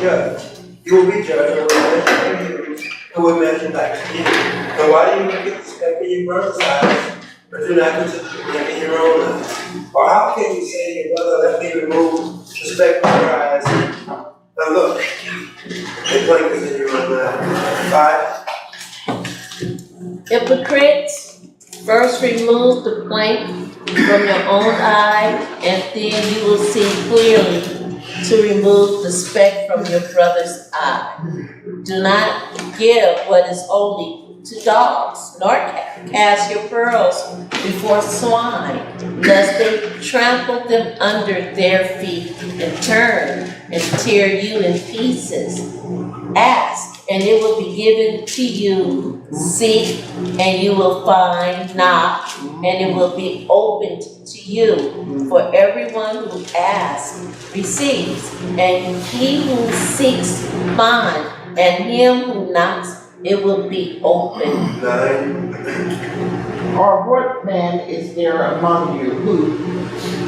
judged. You will be judged and will measure to you, and will measure back to you. And why do you look at the speck in your brother's eyes, but do not consider the plank in your own eye? Or how can you say to your brother, let me remove the speck from your eyes? Now look, the plank is in your own eye. 5. Hypocrites, first remove the plank from your own eye, and then you will see clearly to remove the speck from your brother's eye. Do not give what is only to dogs, nor cast your pearls before swine, lest they trample them under their feet and turn and tear you in pieces. Ask, and it will be given to you. Seek, and you will find. Knock, and it will be opened to you. For everyone who asks receives, and he who seeks finds, and him who knocks it will be open. 9. Or what man is there among you who,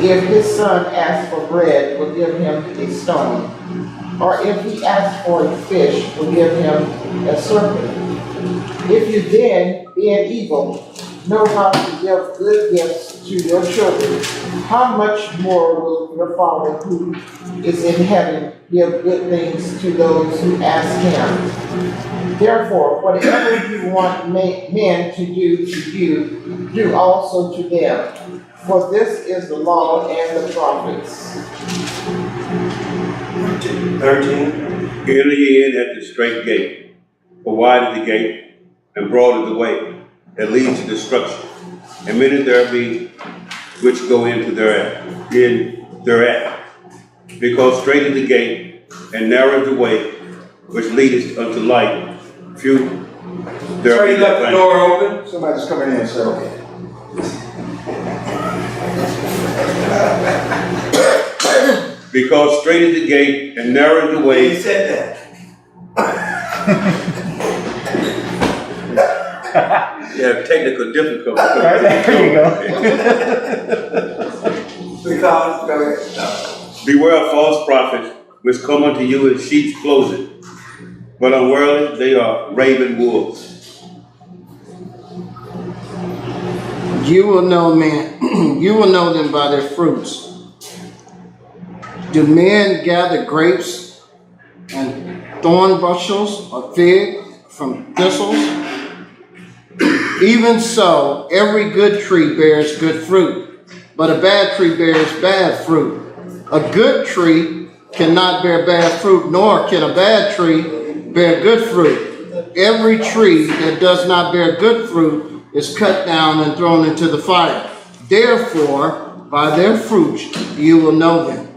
if his son asks for bread, will give him a stone? Or if he asks for a fish, will give him a serpent? If you then, being evil, know how to give good gifts to your children, how much more will your Father who is in heaven give good things to those who ask him? Therefore, whatever you want men to do to you, do also to them. For this is the law and the prophets. 13. Enter ye in at the straight gate, for wide is the gate, and broad is the way that leads to destruction, and many there be which go into thereat. Because straight is the gate, and narrow is the way which leadeth unto life. Few there So be you that left the find. door open? Somebody's coming in, so. Because straight is the gate, and narrow is the You way. said that. You have technical difficulties. Right, there you go. Because, go ahead. No. Beware of false prophets, which come unto you in sheep's clothing, but unwarily they are raven wolves. You will know you will know them by their fruits. Do men gather grapes and thorn bushels or fig from thistles? Even so, every good tree bears good fruit, but a bad tree bears bad fruit. A good tree cannot bear bad fruit, nor can a bad tree bear good fruit. Every tree that does not bear good fruit is cut down and thrown into the fire. Therefore, by their fruits you will know them.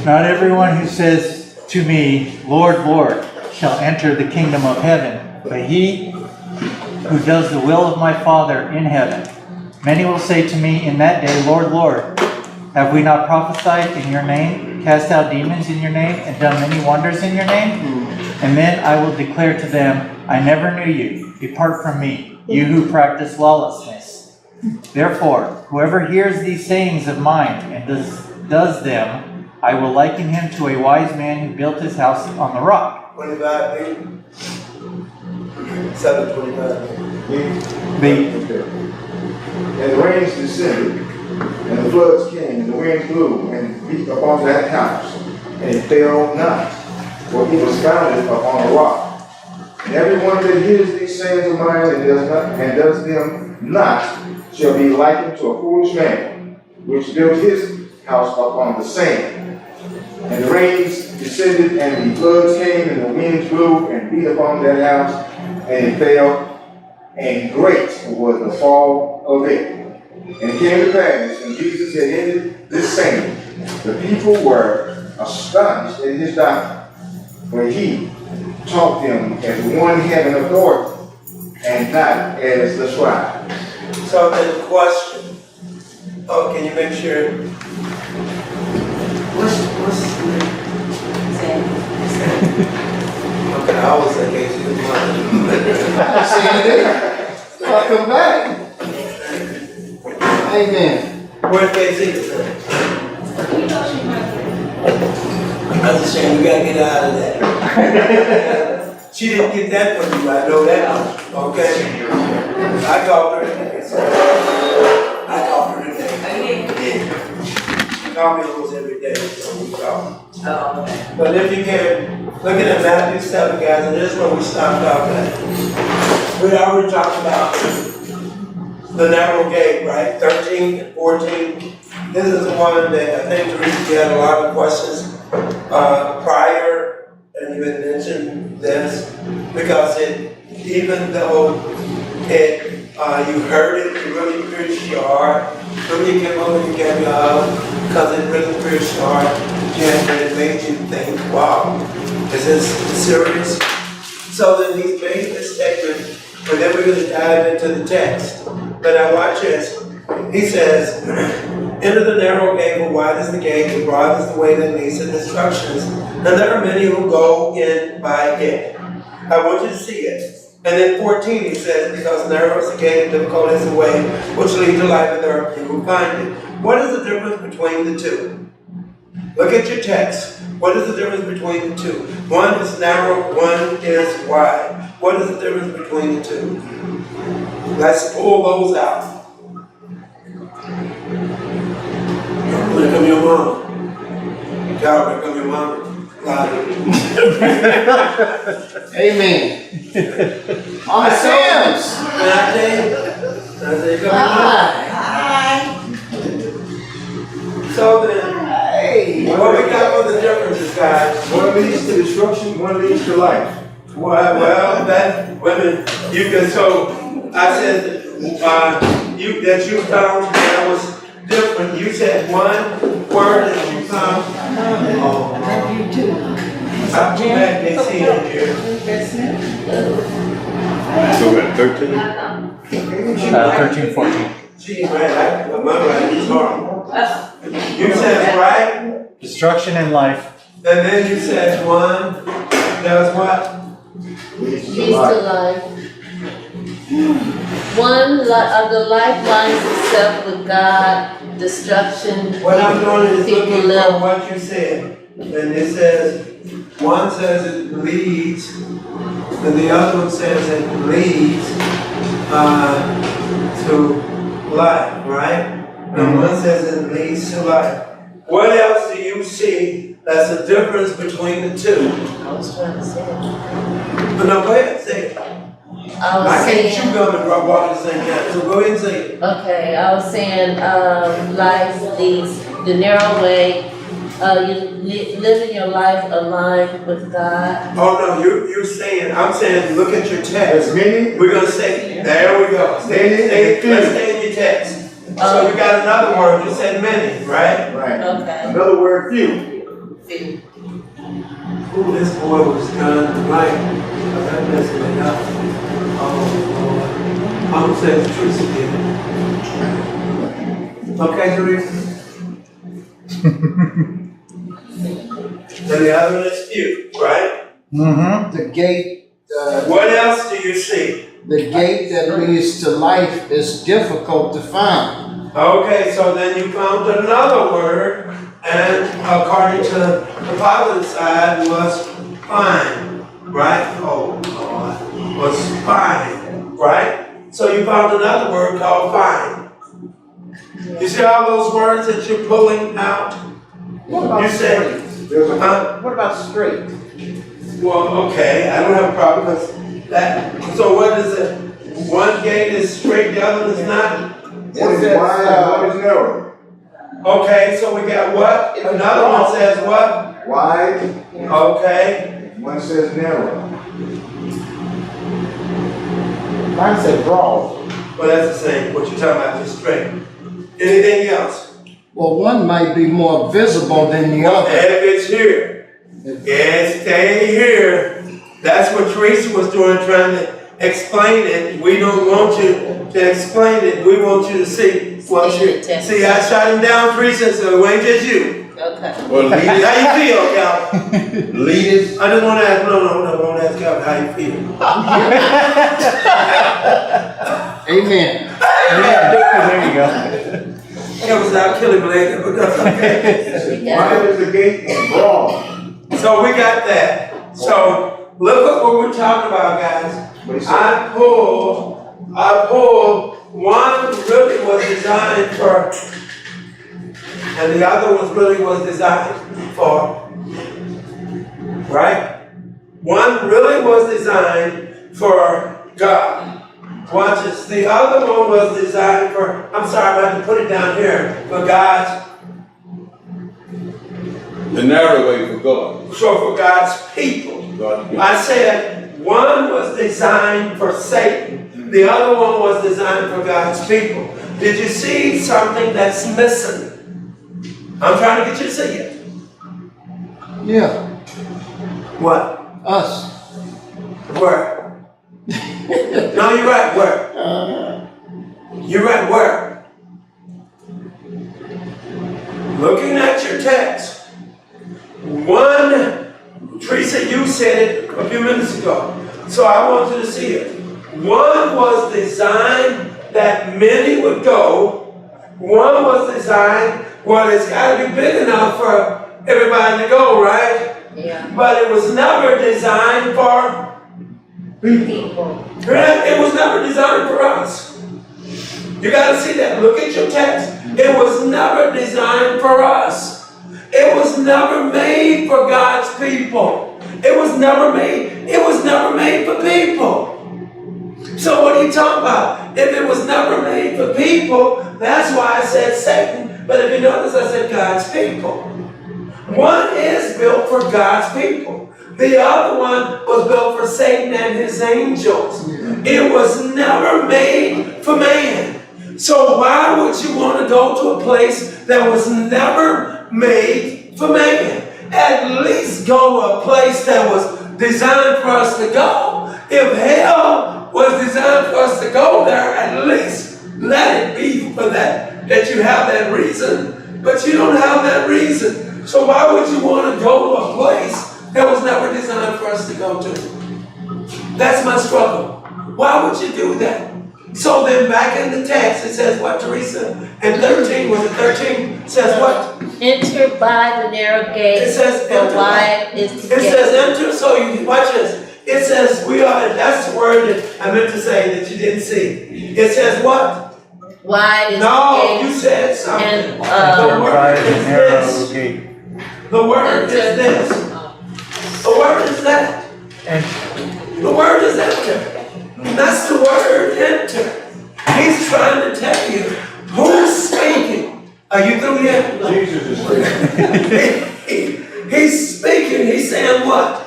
Not everyone who says to me, Lord, Lord, shall enter the kingdom of heaven, but he who does the will of my Father in heaven. Many will say to me in that day, Lord, Lord, have we not prophesied in your name, cast out demons in your name, and done many wonders in your name? And then I will declare to them, I never knew you. Depart from me, you who practice lawlessness. Therefore, whoever hears these sayings of mine and does them, I will liken him to a wise man who built his house on the rock. 25, baby. 7:25. And the rains descended, and the floods came, and the winds blew, and beat upon that house, and it fell not, for it was founded upon a rock. And everyone that hears these sayings of mine and does them not shall be likened to a foolish man, which built his house upon the sand. And the rains descended, and the floods came, and the winds blew, and beat upon that house, and it fell, and great was the fall of it. And it came to pass, when Jesus had ended this saying, the people were astonished at his doctrine, for he taught them as one having authority, and not as the scribes. So then the question, can you make sure? What's okay, I always say Casey was mine. Welcome back. Amen. Where's Casey? That's a shame, we gotta get out of that. She didn't get that from you, I know that, okay? I called her today. I called her today. Yeah. She called me almost every day, so we talk. Oh, okay. But if you can, looking at Matthew 7, guys, and this is where we stopped off at. We already talked about the narrow gate, right? 13 and 14. This is the one that I think Teresa, you had a lot of questions prior, and you had mentioned this, because even though you heard it really pierced your heart, really came over and gave you a hug, because it really pierced your heart, and it made you think, wow, is this serious? So then he's made this statement, and then we're going to dive into the text. But now watch this. He says, enter the narrow gate, for wide is the gate, and broad is the way that leads to destruction. And there are many who go in by it. I want you to see it. And then 14, he says, because narrow is the gate and difficult is the way which leads to life, and there are few who find it. What is the difference between the two? Look at your text. What is the difference between the two? One is narrow, one is wide. What is the difference between the two? Let's pull those out. Here come your mama. God, here come your mama. Amen. Mama Sam's. Can I tell you? Come Hi. So then, Hey. what we got for the differences, guys? One leads to destruction, one leads to life. Well, that women, you can. So I said, that you found that was different. You said one word that you found. You too. I'm glad they see it here. So we're at 13? 13, 14. She's right. My right, he's horrible. You said right, Destruction and life. and then you said one. That was what? Leads to Leads to life. life. One of the lifelines itself with God, destruction. What I'm doing is people looking live. for what you said. And it says, one says it leads, and the other one says it leads to life, right? And one says it leads to life. What else do you see that's the difference between the two? I was trying to say it. But no, go ahead, say it. I was I can't saying, chew gum and walk at the same time, so go ahead and say it. okay, I was saying, life leads the narrow way. You living your life aligned with God. Oh, no, you're saying, I'm saying, look at your text. There's many. We're gonna say, there we go. Let's stay in your text. So we got another word, you said many, right? Right. Okay. Another word, few. Ooh, this boy was done right. I'm messing it up. Oh, Lord. I'm gonna say the truth again. Okay, Teresa? And the other one is few, right? Mm-hmm. The gate, What else do you see? the gate that leads to life is difficult to find. Okay, so then you found another word, and according to the positive side was fine, right? Oh, Lord, was fine, right? So you found another word called fine. You see all those words that you're pulling out? What about You said, There's a What about straight? well, okay, I don't have a problem because that, so what is it? One gate is straight, the other one is not? one is wide and one is narrow. Okay, so we got what? Another one says what? Wide, Okay, one says narrow. Mine said broad. well, that's the same, what you're talking about, just straight. Anything else? Well, one might be more visible than the Well, other. if it's here, it stay here. That's what Teresa was doing, trying to explain it. We don't want you to explain it, we want you to see what Stay in you, the text. see, I shot him down, Teresa, so it ain't just you. Okay. Well, lead it, How you feel, Calvin? lead it. I just wanna ask, no, I wanna ask Calvin how you feel. Amen. Yeah, there you go. That was out killing Blake, but that's okay. We got Wide is the gate and broad So we got that. So look at what we're talking about, guys. What he said. I pulled, one really was designed for, and the other one really was designed for, right? One really was designed for God. Watch this. The other one was designed for, I'm sorry, I have to put it down here, for God's, The narrow way for God. so for God's people. God. I said one was designed for Satan, the other one was designed for God's people. Did you see something that's missing? I'm trying to get you to see it. Yeah, What? us. Where? No, you're right, where? You're right, where? Looking at your text. One, Teresa, you said it a few minutes ago, so I want you to see it. One was designed that many would go. One was designed, well, it's got to be big enough for everybody to go, right? Yeah. But it was never designed for People. It was never designed for us. You got to see that. Look at your text. It was never designed for us. It was never made for God's people. It was never made. It was never made for people. So what are you talking about? If it was never made for people, that's why I said Satan. But if you notice, I said God's people. One is built for God's people. The other one was built for Satan and his angels. It was never made for man. So why would you want to go to a place that was never made for man? At least go to a place that was designed for us to go. If hell was designed for us to go there, at least let it be for that you have that reason. But you don't have that reason. So why would you want to go to a place that was never designed for us to go to? That's my struggle. Why would you do that? So then back in the text, it says what, Teresa? And 13, was it 13? It says what? Enter by the narrow gate, It says for enter wide is the It gate. says enter, so you, watch this. It says we are, that's the word that I meant to say that you didn't see. It says what? Wide is No, the you gate. said something. And, The word By the is narrow this. gate. The word is this. The word is that. And The word is enter. That's the word enter. He's trying to tell you who's speaking. Are you through yet? Jesus is speaking. He's speaking. He's saying what?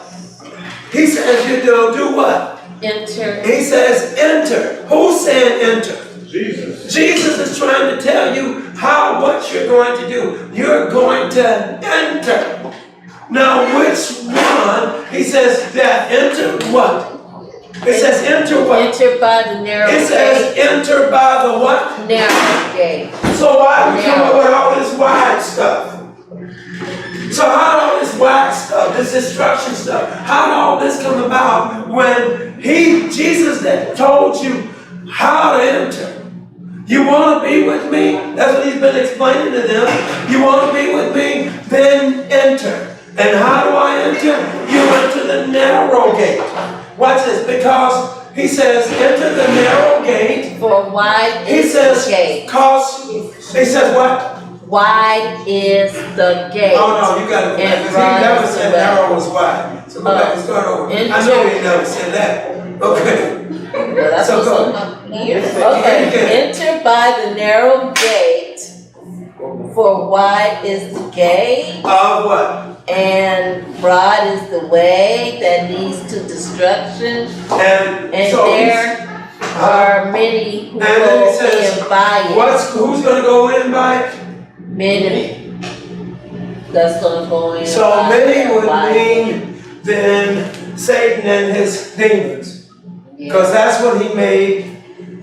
He says you do what? enter. He says enter. Who's saying enter? Jesus. Jesus is trying to tell you what you're going to do. You're going to enter. Now, which one? He says that enter what? It says enter what? Enter by the narrow It says gate. enter by the what? Narrow gate. So why we come up with all this wide stuff? So how did all this wide stuff, this instruction stuff, how did all this come about when Jesus that told you how to enter? You want to be with me? That's what he's been explaining to them. You want to be with me? Then enter. And how do I enter? You enter the narrow gate. Watch this, because he says enter the narrow gate. For wide He is says the gate. he says what? Wide is the gate. Oh no, you got it. And Because he broad never is the said way. narrow was wide. So go back and start over. I know he never said that. Okay. Well, that's So what's go. on my ear. Okay. Okay, enter by the narrow gate, for wide is the gate, Of what? and broad is the way that leads to destruction, And and so there are many who and then go it says, in by it. who's gonna go in by it? Many. That's gonna go in. So by many it, would by it. mean then Satan and his demons. Yeah. Because that's what he made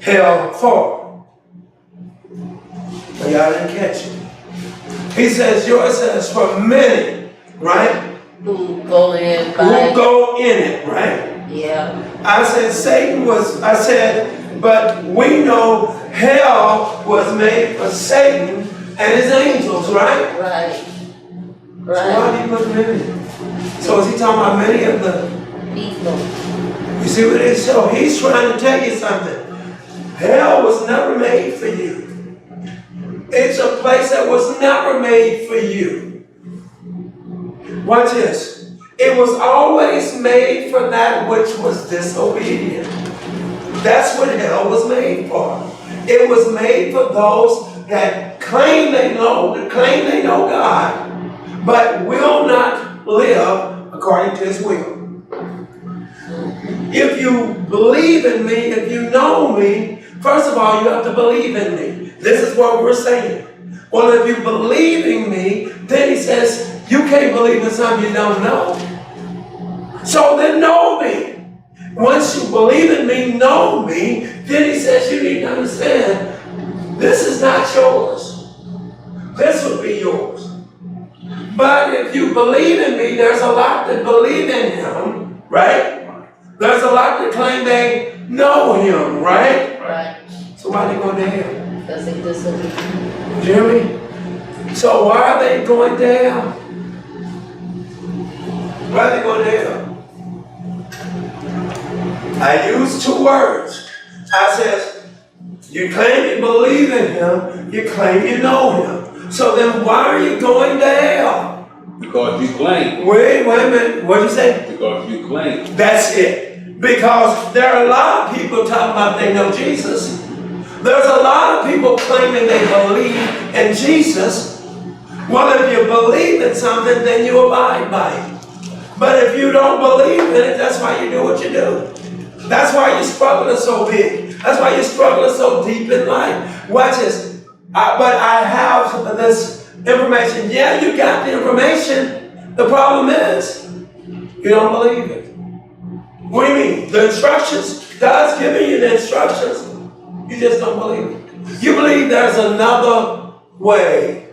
hell for. But y'all didn't catch it. He says, yours says for many, right? Who go in by Who it. go in it, right? Yeah. I said but we know hell was made for Satan and his angels, right? Right. So why Right. do you put them in it? So is he talking about many of the, People. you see what it is? So he's trying to tell you something. Hell was never made for you. It's a place that was never made for you. Watch this. It was always made for that which was disobedient. That's what hell was made for. It was made for those that claim they know God, but will not live according to his will. If you believe in me, if you know me, first of all, you have to believe in me. This is what we're saying. Well, if you believe in me, then he says, you can't believe in something you don't know. So then know me. Once you believe in me, know me, then he says you need to understand, this is not yours. This would be yours. But if you believe in me, there's a lot that believe in him, right? There's a lot that claim they know him, right? Right. So why are they going to hell? Because they disobedient. You hear me? So why are they going to hell? Why are they going to hell? I use two words. I says, you claim you believe in him, you claim you know him. So then why are you going to hell? Because you claim. Wait a minute. What did you say? Because you claim. That's it. Because there are a lot of people talking about they know Jesus. There's a lot of people claiming they believe in Jesus. Well, if you believe in something, then you abide by it. But if you don't believe in it, that's why you do what you do. That's why you're struggling so big. That's why you're struggling so deep in life. Watch this. But I have this information. Yeah, you got the information. The problem is, you don't believe it. What do you mean? The instructions, God's giving you the instructions. You just don't believe it. You believe there's another way.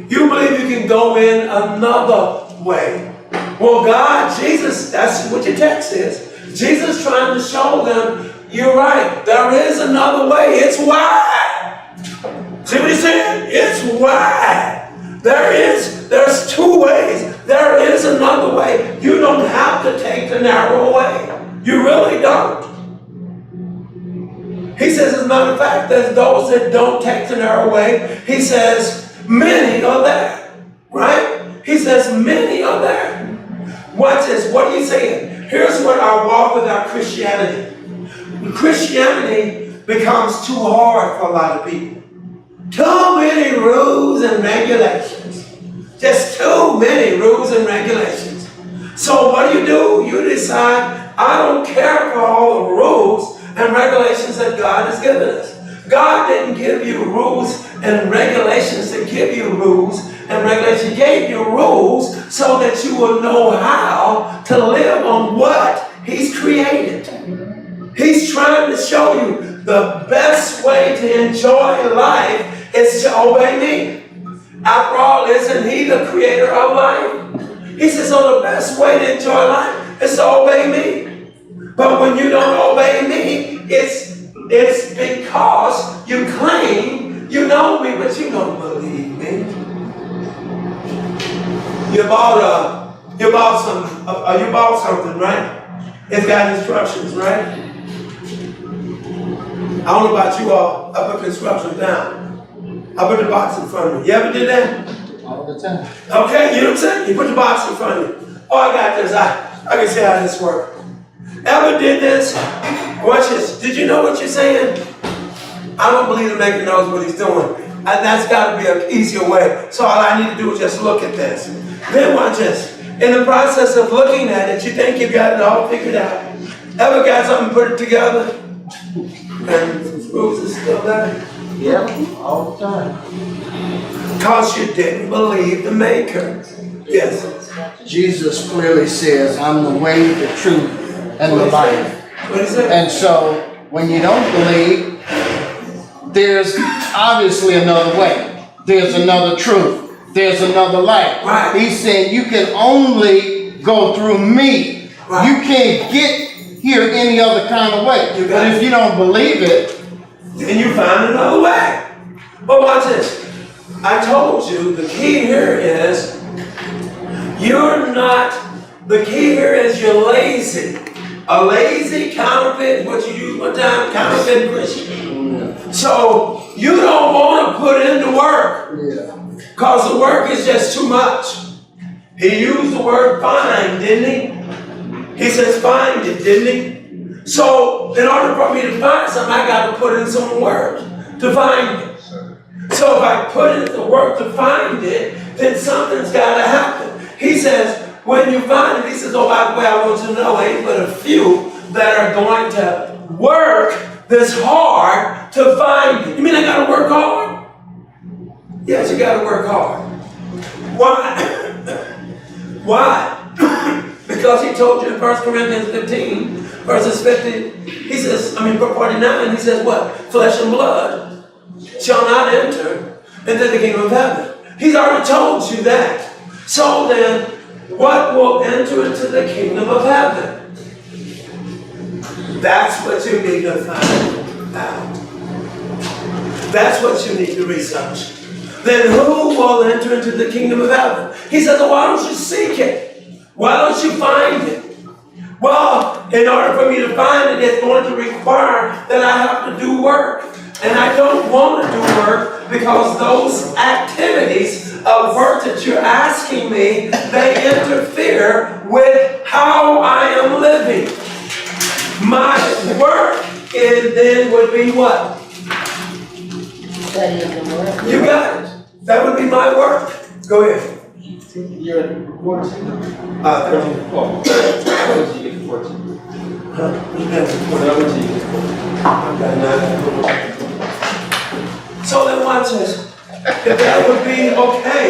You believe you can go in another way. Well, God, Jesus, that's what your text is. Jesus trying to show them, you're right, there is another way. It's wide. See what he's saying? It's wide. There's two ways. There is another way. You don't have to take the narrow way. You really don't. He says, as a matter of fact, there's those that don't take the narrow way. He says, many are there. Right? He says, many are there. Watch this. What are you saying? Here's what I walk with our Christianity. Christianity becomes too hard for a lot of people. Too many rules and regulations. Just too many rules and regulations. So what do? You decide, I don't care for all the rules and regulations that God has given us. God didn't give you rules and regulations to give you rules and regulations. He gave you rules so that you will know how to live on what He's created. He's trying to show you the best way to enjoy life is to obey me. After all, isn't He the creator of life? He says, so the best way to enjoy life is to obey me. But when you don't obey me, it's because you claim you know me, but you don't believe me. You bought something, right? It's got instructions, right? I don't know about you all. I put the instructions down. I put the box in front of me. You ever did that? All the time. Okay, you know what I'm saying? You put the box in front of you. Oh, I got this. I can see how this works. Ever did this? Watch this. Did you know what you're saying? I don't believe the maker knows what he's doing. And that's got to be an easier way. So all I need to do is just look at this. Then watch this. In the process of looking at it, you think you got it all figured out. Ever got something, put it together, and the screws are still there? Yep, all the time. Because you didn't believe the maker. Yes. Jesus clearly says, I'm the way, the truth, and the life. What is it? And so, when you don't believe, there's obviously another way. There's another truth. There's another life. Right. He's saying you can only go through me. Right. You can't get here any other kind of way. But if you don't believe it, then you find another way. But watch this. I told you the key here is you're not The key here is you're lazy. A lazy counterfeit, what you used one time, counterfeit Christian. So you don't want to put in the work. Because the work is just too much. He used the word find, didn't he? He says find it, didn't he? So in order for me to find something, I got to put in some work to find it. So if I put in the work to find it, then something's got to happen. He says, when you find it, he says, oh, by the way, I want you to know, ain't but a few that are going to work this hard to find it. You mean I got to work hard? Yes, you got to work hard. Why? Why? Because he told you in 1 Corinthians 15, verses 50, he says, 49, he says what? Flesh and blood shall not enter into the kingdom of heaven. He's already told you that. So then, what will enter into the kingdom of heaven? That's what you need to find out. That's what you need to research. Then who will enter into the kingdom of heaven? He says, well, why don't you seek it? Why don't you find it? Well, in order for me to find it, it's going to require that I have to do work. And I don't want to do work because those activities of work that you're asking me, they interfere with how I am living. My work then would be what? Studying the word. You got it. That would be my work. Go ahead. You're at 14? 13. 13. What did you get to 14? What did you get to 14? So then watch this. If that would be okay,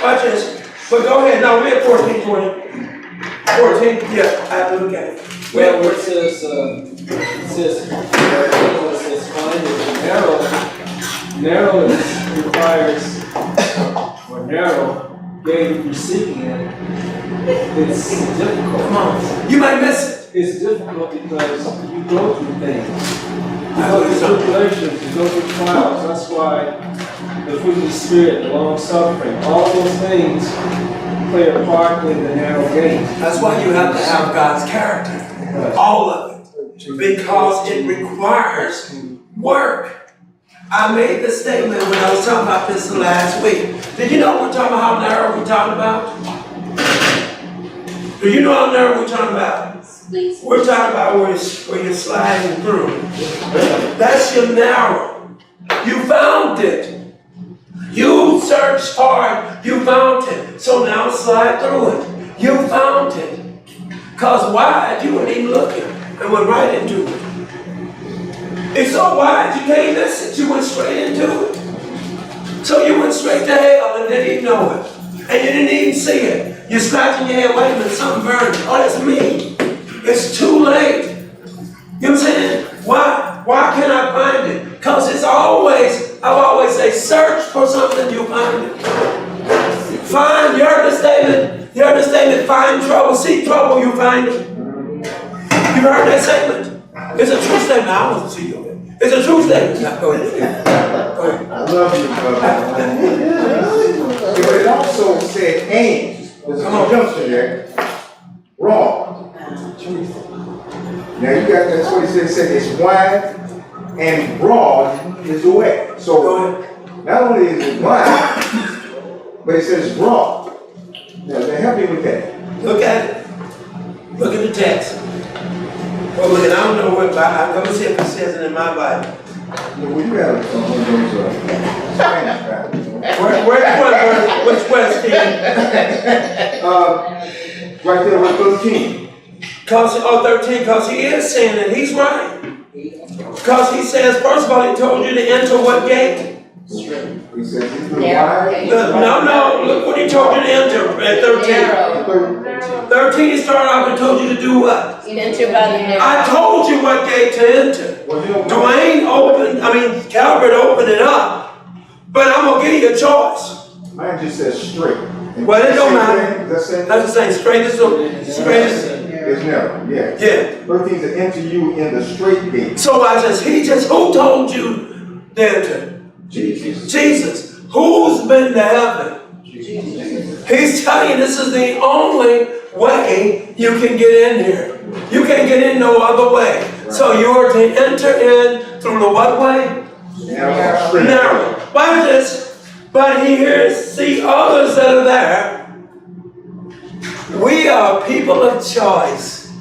watch this. But go ahead. Now we're at 14, 20. 14, yeah, I have to look at it. Well, where it says find is narrowness requires, or narrow, gate you're seeking it. It's difficult. Come on. You might miss it. It's difficult because you go through things. You I go believe through so. tribulations, you go through trials. That's why the fruit of the Spirit, the long suffering, all those things play a part in the narrow gate. That's why you have to have God's character. All of it. Because it requires work. I made the statement when I was talking about this last week. Did you know we're talking about how narrow we're talking about? Do you know how narrow we're talking about? We're talking about where you're sliding through. That's your narrow. You found it. You searched hard. You found it. So now slide through it. You found it. Because wide, you weren't even looking and went right into it. It's so wide, you can't miss it. You went straight into it. So you went straight to hell and didn't even know it. And you didn't even see it. You're scratching your head, wait a minute, something burned. Oh, that's me. It's too late. You know what I'm saying? Why can't I find it? Because it's always, I always say, search for something, you'll find it. Find, you heard the statement? You heard the statement, find trouble, seek trouble, you'll find it. You heard that statement? It's a true statement. I wasn't see you. It's a true statement. Now, go ahead. Go ahead. I love you, brother. But it also said and. There's a conjunction there. Wrong. Now you got, that's what it said it's wide and broad is the way. So not only is it wide, but it says broad. Now help me with that. Look at it. Look at the text. Well, look, I don't know what, let me see if it says it in my Bible. Well, you got one of those Spanish Which verse, King? right there with 13. 13, because he is saying that he's right. Because he says, first of all, he told you to enter what gate? He says he's the wide. No, look what he told you to enter at 13. 13, he started off and told you to do what? Enter by the narrow. I told you what gate to enter. Calvert opened it up, but I'm going to give you a choice. Mine just says straight. Well, it don't matter. That's I'm just saying, straight is narrow, yeah. Yeah. 13 to enter you in the straight gate. So watch this. Who told you to enter? Jesus. Jesus. Who's been to heaven? Jesus. He's telling you this is the only way you can get in here. You can't get in no other way. So you are to enter in through the what way? Narrow. Watch this. But he hears, see others that are there. We are people of choice.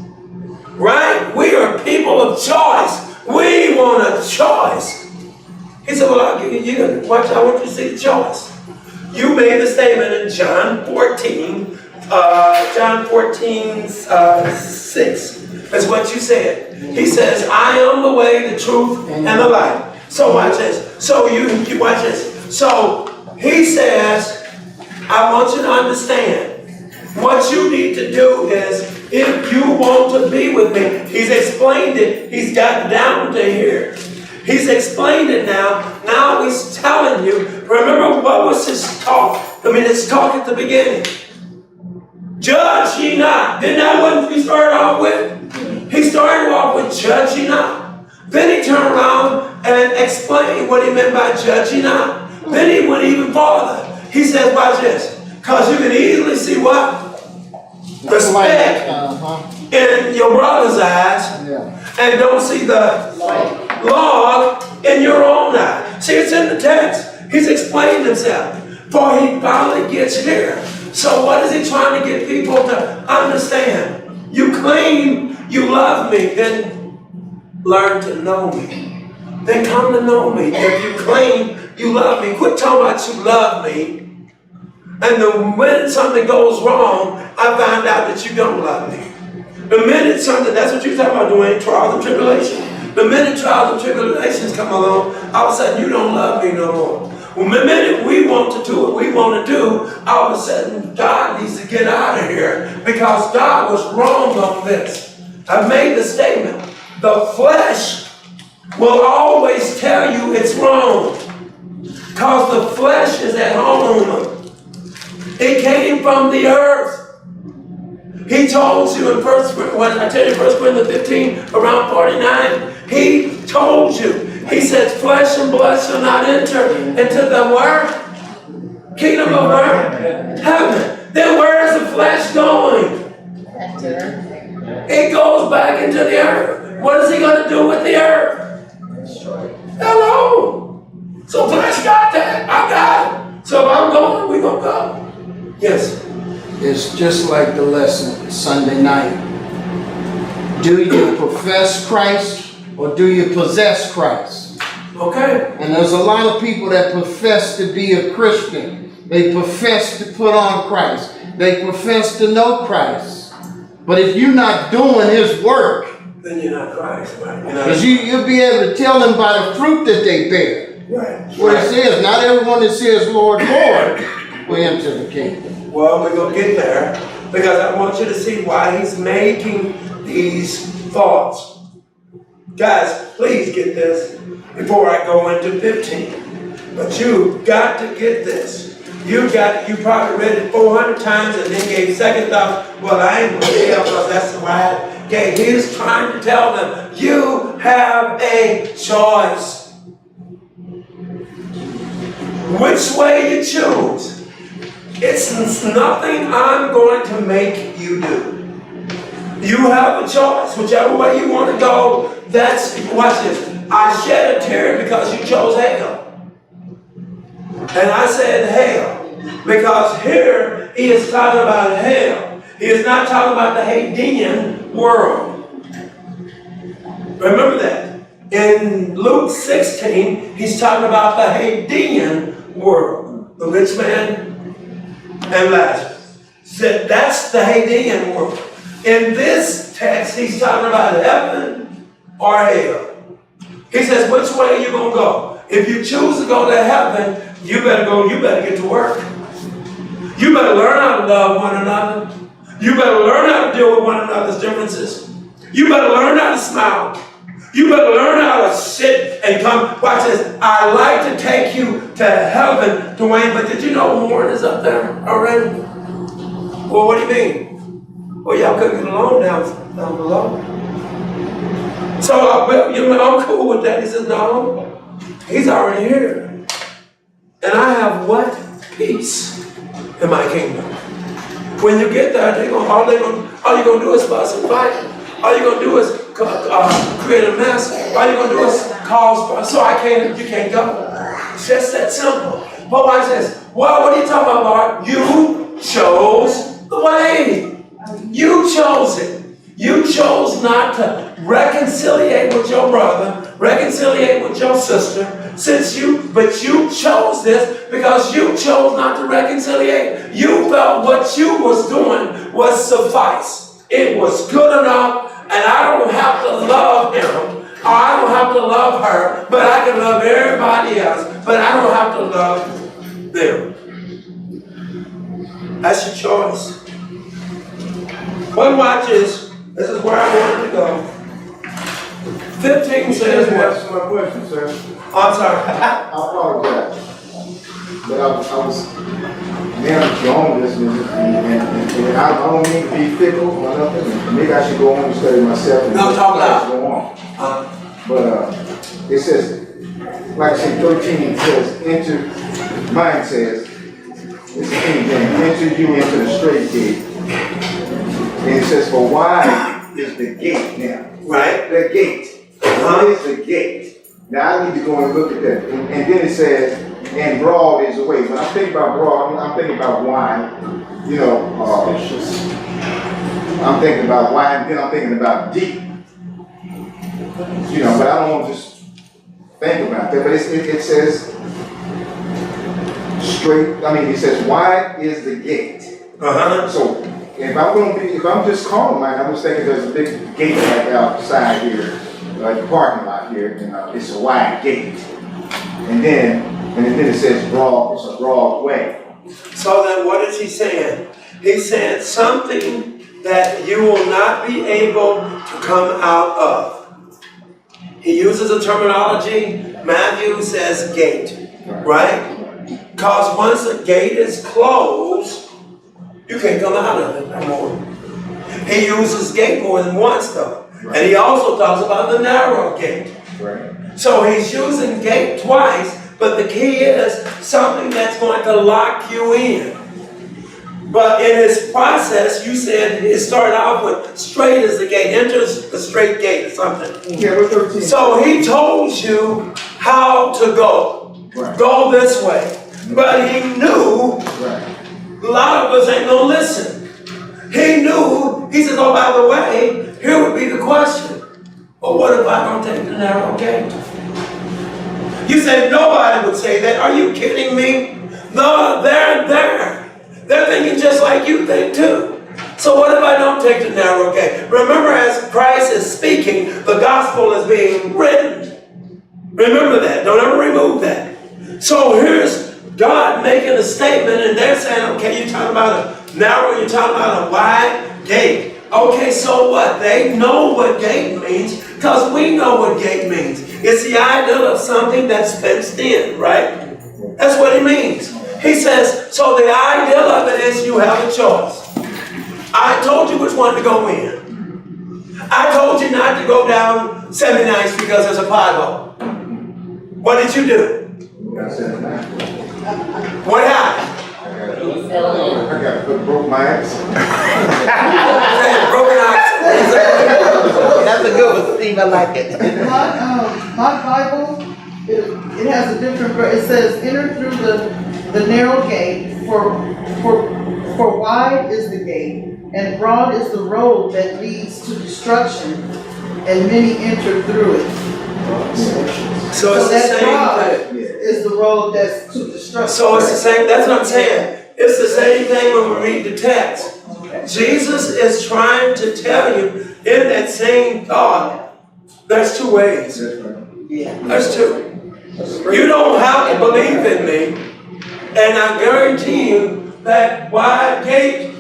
Right? We are people of choice. We want a choice. He said, well, I'll give you, watch, I want you to see the choice. You made the statement in John 14, 6. That's what you said. He says, I am the way, the truth, and the life. So watch this. So you watch this. So he says, I want you to understand. What you need to do is, if you want to be with me, he's explained it. He's got down to here. He's explained it now. Now he's telling you. Remember what was his talk? His talk at the beginning. Judge ye not. Isn't that what he started off with? He started off with judge ye not. Then he turned around and explained what he meant by judge ye not. Then he went even farther. He says, watch this. Because you can easily see what? The speck in your brother's eyes, and don't see the log in your own eye. See, it's in the text. He's explained himself. For he finally gets here. So what is he trying to get people to understand? You claim you love me, then learn to know me. Then come to know me. If you claim you love me, quit talking about you love me. And the minute something goes wrong, I find out that you don't love me. The minute something, that's what you're talking about doing, trials and tribulations. The minute trials and tribulations come along, all of a sudden you don't love me no more. Well, the minute we want to do what we want to do, all of a sudden God needs to get out of here because God was wrong on this. I've made the statement. The flesh will always tell you it's wrong because the flesh is at home. It came from the earth. He told you in First Corinthians 15, around 49, he told you. He said, flesh and blood shall not enter into the word. Kingdom of where? Heaven. Then where is the flesh going? It goes back into the earth. What is he going to do with the earth? Hello. So flesh got that. I got it. So if I'm going, we're going to go. Yes. It's just like the lesson Sunday night. Do you profess Christ or do you possess Christ? Okay. And there's a lot of people that profess to be a Christian. They profess to put on Christ. They profess to know Christ. But if you're not doing his work, then you're not Christ, right? Because you'll be able to tell them by the fruit that they bear. Right. What it says, not everyone that says, Lord, Lord, will enter the kingdom. Well, we're going to get there because I want you to see why he's making these thoughts. Guys, please get this before I go into 15. But you got to get this. You probably read it 400 times and then gave second thought, well, I ain't going to tell because that's the right. Okay, he's trying to tell them, you have a choice. Which way you choose. It's nothing I'm going to make you do. You have a choice. Whichever way you want to go, watch this. I shed a tear because you chose hell. And I said hell. Because here he is talking about hell. He is not talking about the Hadean world. Remember that. In Luke 16, he's talking about the Hadean world. The rich man and Lazarus. Said that's the Hadean world. In this text, he's talking about heaven or hell. He says, which way are you going to go? If you choose to go to heaven, you better get to work. You better learn how to love one another. You better learn how to deal with one another's differences. You better learn how to smile. You better learn how to sit and come. Watch this. I like to take you to heaven, Dwayne, but did you know Warren is up there already? Well, what do you mean? Well, y'all couldn't get along down below. So I'm cool with that. He says, no, he's already here. And I have what? Peace in my kingdom. When you get there, all you're gonna do is fuss and fight. All you're gonna do is create a mess. All you're gonna do is cause, so you can't go. It's just that simple. But watch this. Well, what are you talking about, Lord? You chose the way. You chose it. You chose not to reconciliate with your brother, reconciliate with your sister, but you chose this because you chose not to reconciliate. You felt what you was doing was suffice. It was good enough, and I don't have to love him, or I don't have to love her, but I can love everybody else, but I don't have to love them. That's your choice. But watch this. This is where I wanted to go. 15 says what? That's my question, sir. I'm sorry. I apologize. But I was now you're on this, and I don't mean to be fickle or nothing. Maybe I should go on and study myself. And No, talk loud. Go on. But it says, like I said, 13 says, enter. Mine says, it's the King James. Enter you into the straight gate. And it says, for wide is the gate now. Right? The gate. What is the gate? Now I need to go and look at that. And then it says, and broad is the way. When I'm thinking about broad, I'm thinking about wide. You know, I'm thinking about wide, and then I'm thinking about deep. You know, but I don't want to just think about that. But it says straight, it says wide is the gate. So if I'm just calling mine, I was thinking there's a big gate like outside here, like the parking lot here, and it's a wide gate. And then it says broad, it's a broad way. So then what is he saying? He's saying something that you will not be able to come out of. He uses a terminology, Matthew says gate, right? Because once a gate is closed, you can't come out of it no more. He uses gate more than once though. Right. And he also talks about the narrow gate. Right. So he's using gate twice, but the key is something that's going to lock you in. But in his process, you said it started off with straight as the gate, enters the straight gate or something. Yeah, we're 13. So he told you how to go. Right. Go this way. But he knew a lot of us ain't gonna listen. He knew, he says, oh, by the way, here would be the question. Well, what if I don't take the narrow gate? You said nobody would say that. Are you kidding me? No, they're there. They're thinking just like you think too. So what if I don't take the narrow gate? Remember, as Christ is speaking, the gospel is being written. Remember that. Don't ever remove that. So here's God making a statement, and they're saying, okay, you're talking about a narrow, you're talking about a wide gate. Okay, so what? They know what gate means, because we know what gate means. It's the idea of something that's fenced in, right? That's what it means. He says, so the idea of it is you have a choice. I told you which one to go in. I told you not to go down 79th because there's a pothole. What did you do? What happened? I got to broke my axe. Broken ox. That's a good one, Steve, I like it. My Bible, it has a different, it says, enter through the narrow gate, for wide is the gate, and broad is the road that leads to destruction, and many enter through it. So it's the same thing. Is the road that's to destruction. So it's the same, that's what I'm saying. It's the same thing when we read the text. Jesus is trying to tell you in that same thought, there's two ways. There's two. You don't have to believe in me, and I guarantee you that wide gate,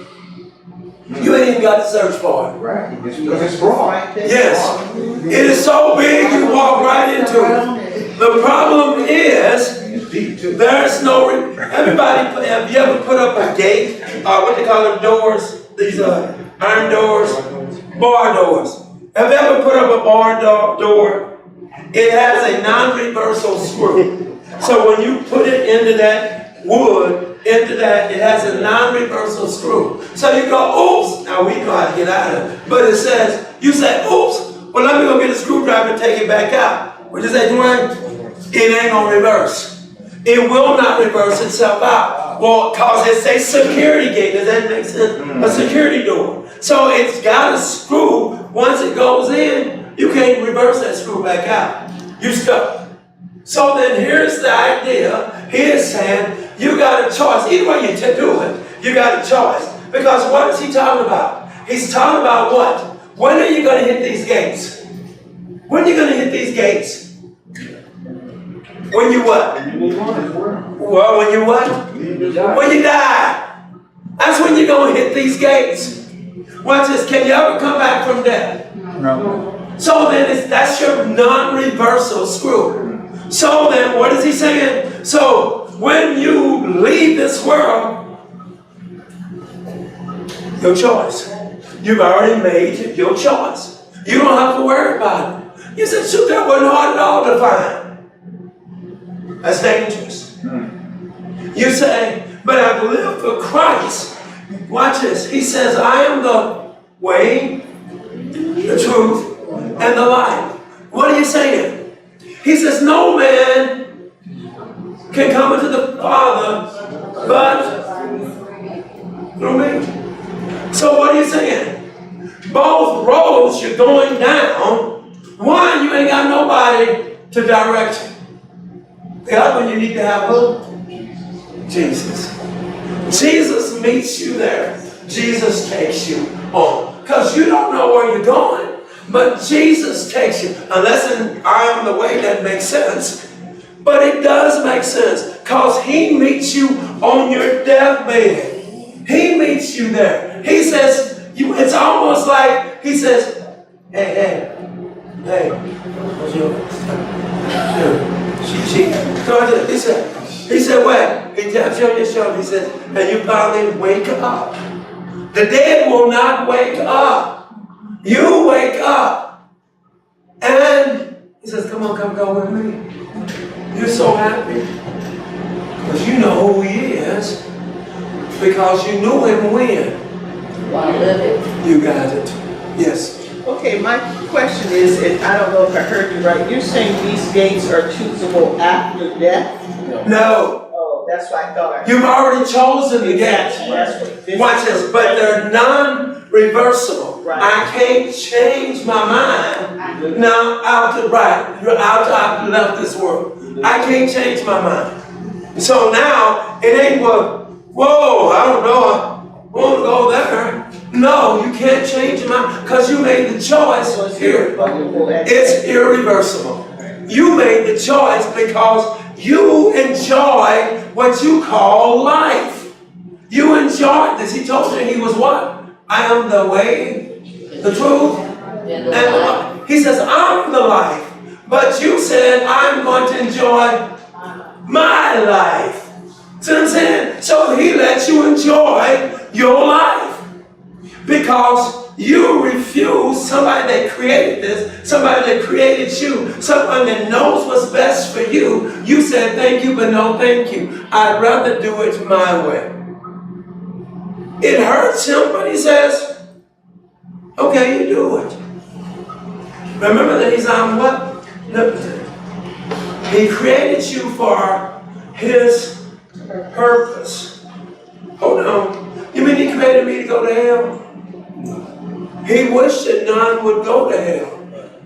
you ain't even got to search for it. Right, because it's broad. Yes. It is so big you walk right into it. The problem is, there's no, everybody, have you ever put up a gate, what they call them doors, these iron doors, bar doors. Have you ever put up a bar door? It has a non-reversal screw. So when you put it into that wood into that. It has a non-reversible screw. So you go, oops, now we know how to get out of it. But it says, you say, oops, well, let me go get a screwdriver and take it back out. What you say, Dwayne? It ain't gonna reverse. It will not reverse itself out. Well, cause it's a security gate. Does that make sense? A security door. So it's got a screw. Once it goes in, you can't reverse that screw back out. You're stuck. So then here's the idea. He is saying, you got a choice. Either way you do it, you got a choice. Because what is he talking about? He's talking about what? When are you going to hit these gates? When are you going to hit these gates? When you what? Well, when you what? When you die. That's when you're going to hit these gates. Watch this. Can you ever come back from death? No. So then that's your non-reversal screw. So then what is he saying? So when you leave this world, your choice. You've already made your choice. You don't have to worry about it. You said, shoot, that wasn't hard at all to find. That's dangerous. You say, but I've lived for Christ. Watch this. He says, I am the way, the truth, and the life. What are you saying? He says, no man can come into the Father but through me. So what are you saying? Both roads you're going down. One, you ain't got nobody to direct you. The other one, you need to have who? Jesus. Jesus meets you there. Jesus takes you on. Because you don't know where you're going, but Jesus takes you. Unless I am the way, that makes sense. But it does make sense. Because he meets you on your deathbed. He meets you there. He says, it's almost like, he says, hey, what's your, he said, what? He taps you on your shoulder. He says, and you finally wake up. The dead will not wake up. You wake up. And he says, come on, come go with me. You're so happy. Because you know who he is. Because you knew him when. You got it. Yes. Okay, my question is, and I don't know if I heard you right, you're saying these gates are choosable after death? No. Oh, that's what I thought. You've already chosen the gates. Exactly. Watch this, but they're non-reversible. Right. I can't change my mind now after I've left this world. I can't change my mind. So now it ain't what, whoa, I don't know, I won't go there. No, you can't change your mind because you made the choice here. It's irreversible. You made the choice because you enjoy what you call life. You enjoy this. He told you he was what? I am the way, the truth, and the life. He says, I'm the life. But you said, I'm going to enjoy my life. See what I'm saying? So he lets you enjoy your life. Because you refuse somebody that created this, somebody that created you, someone that knows what's best for you. You said thank you, but no thank you. I'd rather do it my way. It hurts him, but he says, okay, you do it. Remember that he's omnipotent. He created you for his purpose. Hold on. You mean he created me to go to hell? He wished that none would go to hell,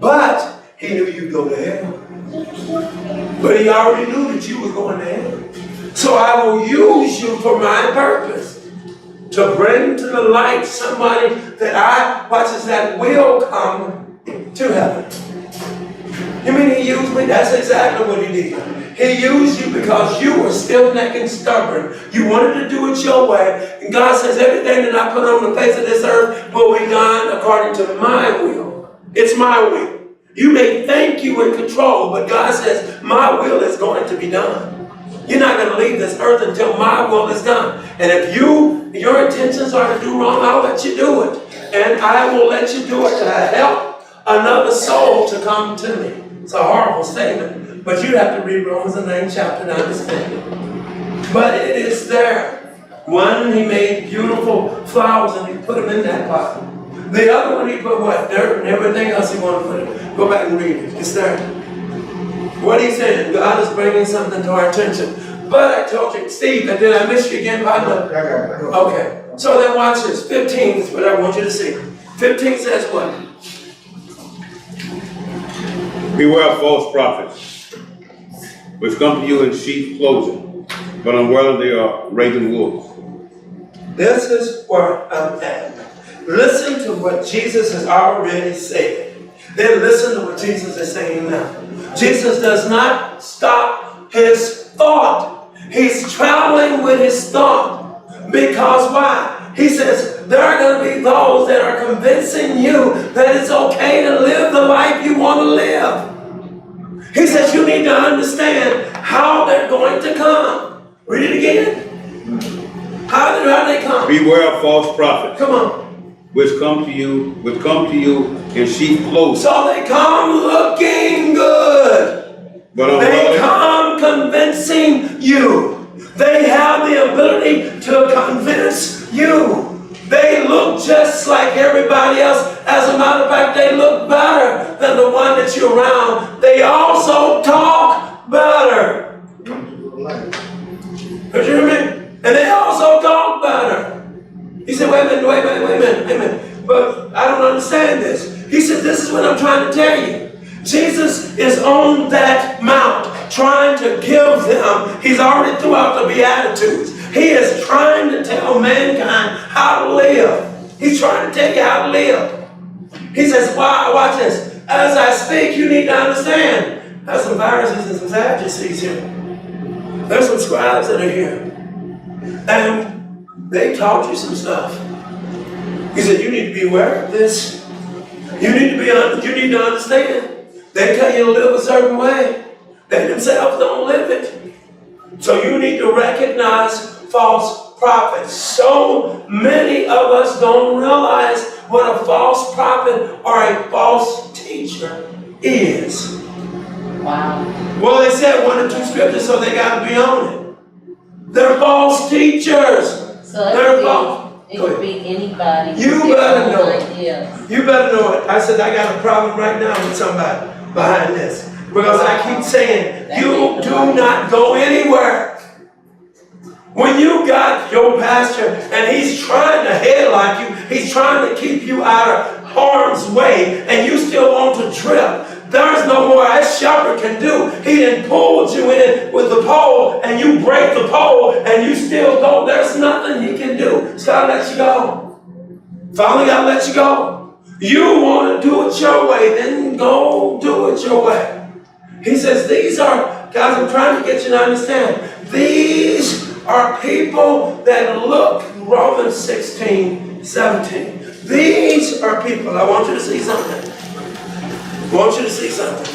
but he knew you'd go to hell. But he already knew that you were going to hell. So I will use you for my purpose, to bring to the light somebody that will come to heaven. You mean he used me? That's exactly what he did. He used you because you were stiff-necked and stubborn. You wanted to do it your way. And God says, everything that I put on the face of this earth will be done according to my will. It's my will. You may think you in control, but God says, my will is going to be done. You're not going to leave this earth until my will is done. And if your intentions are to do wrong, I'll let you do it. And I will let you do it to help another soul to come to me. It's a horrible statement. But you have to read Romans 9 chapter to understand it. But it is there. One, he made beautiful flowers and he put them in that pot. The other one, he put what? Dirt and everything else he wanted to put in. Go back and read it. It's there. What he's saying, God is bringing something to our attention. But I told you, Steve, and did I miss you again, partner? Okay. So then watch this. 15 is what I want you to see. 15 says what? Beware of false prophets, which come to you in sheep's clothing, but unworthily are raven wolves. This is where I'm at. Listen to what Jesus has already said. Then listen to what Jesus is saying now. Jesus does not stop his thought. He's traveling with his thought. Because why? He says there are going to be those that are convincing you that it's okay to live the life you want to live. He says you need to understand how they're going to come. Read it again. How do they come? Beware of false prophets. Come on. Which come to you in sheep clothing. So they come looking good. But they come convincing you. They have the ability to convince you. They look just like everybody else. As a matter of fact, they look better than the one that you're around. They also talk better. Did you hear me? And they also talk better. He said, wait a minute. But I don't understand this. He said, this is what I'm trying to tell you. Jesus is on that mount trying to give them, he's already threw out the Beatitudes. He is trying to tell mankind how to live. He's trying to tell you how to live. He says, watch this. As I speak, you need to understand. There's some Pharisees and some Sadducees here. There's some scribes that are here. And they taught you some stuff. He said, you need to be aware of this. You need to understand. They tell you to live a certain way. They themselves don't live it. So you need to recognize false prophets. So many of us don't realize what a false prophet or a false teacher is. Wow. Well, they said 1 or 2 scriptures, so they got to be on it. They're false teachers. So They're false. it could be anybody. You better know it. Ideas. You better know it. I said, I got a problem right now with somebody behind this. Because I keep saying, you do not go anywhere. When you got your pastor and he's trying to headlock you, he's trying to keep you out of harm's way, and you still want to trip, there's no more a shepherd can do. He done pulled you in with the pole, and you break the pole, and you still go. There's nothing he can do. He's got to let you go. Finally got to let you go. You want to do it your way, then go do it your way. He says, these are, guys, I'm trying to get you to understand, these are people that look, Romans 16, 17. These are people, I want you to see something. I want you to see something.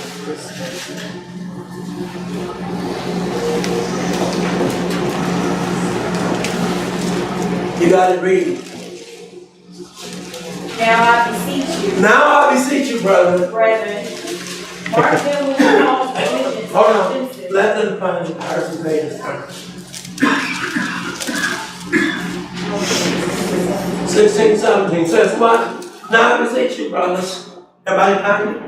You got it, read. Now I beseech you. Now I beseech you, brother. Brethren, mark them with false religions. Hold on. Let them find the person pay this time. 16, 17 says what? Now I beseech you, brothers. Everybody find it?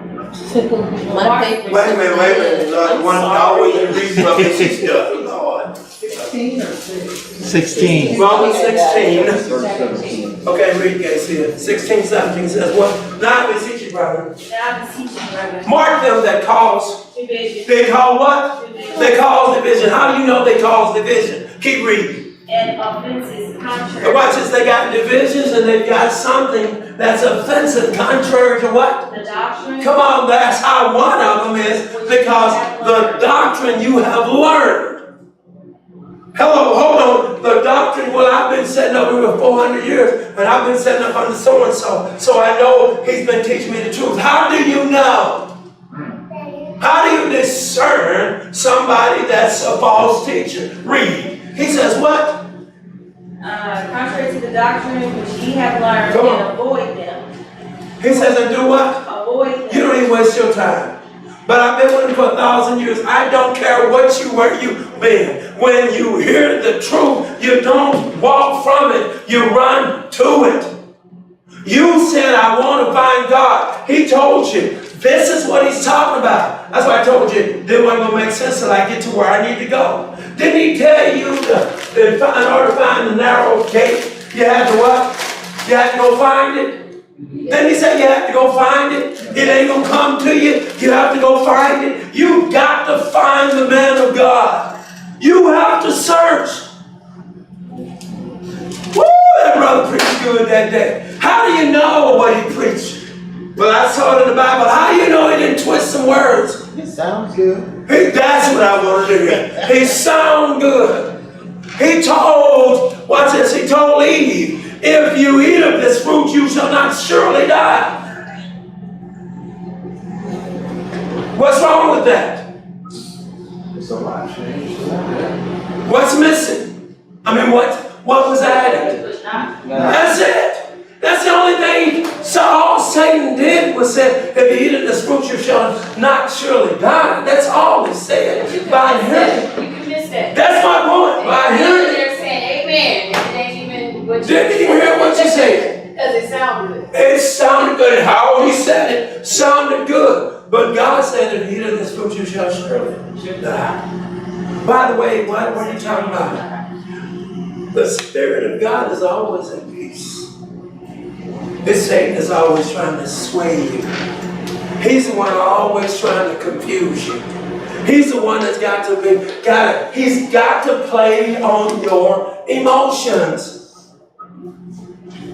My paper. Wait a minute. Lord, one always read rubbish stuff, Lord. 16 or 6? 16. Romans 16. Okay, read, guys, here. 16, 17 says what? Now I beseech you, brother. Now I beseech you, brethren. Mark them that cause. Division. They call what? They cause division. How do you know they cause division? Keep reading. And offenses contrary. But watch this, they got divisions and they've got something that's offensive, contrary to what? The doctrine. Come on, that's how one of them is, because the doctrine you have learned. Hello, hold on. The doctrine, well, I've been setting up here for 400 years, and I've been setting up under so-and-so, so I know he's been teaching me the truth. How do you know? How do you discern somebody that's a false teacher? Read. He says what? Contrary to the doctrine which ye have learned, Come on. and avoid them. He says, and do what? Avoid them. You don't even waste your time. But I've been with him for 1,000 years. I don't care where you've been. When you hear the truth, you don't walk from it, you run to it. You said, I want to find God. He told you, this is what he's talking about. That's why I told you, this wasn't going to make sense until I get to where I need to go. Didn't he tell you that in order to find the narrow gate, you had to what? You had to go find it? Then he said you have to go find it. It ain't going to come to you. You have to go find it. You got to find the man of God. You have to search. Woo, that brother preached good that day. How do you know what he preached? Well, I saw it in the Bible. How do you know he didn't twist some words? It sounds good. That's what I wanted to hear. He sound good. He told, watch this, he told Eve, if you eat of this fruit, you shall not surely die. What's wrong with that? It's a lot changed. What's missing? I mean, what was added? That's it. That's the only thing all Satan did was say, if you eat of this fruit, you shall not surely die. That's all he said. By hearing. You can miss that. That's my point. By hearing. They're saying amen. It ain't even what you Didn't even hear what you said. Because it sounded good. It sounded good. How he said it sounded good. But God said, if you eat of this fruit, you shall surely die. By the way, what are you talking about? The Spirit of God is always at peace. This Satan is always trying to sway you. He's the one always trying to confuse you. He's the one that's he's got to play on your emotions.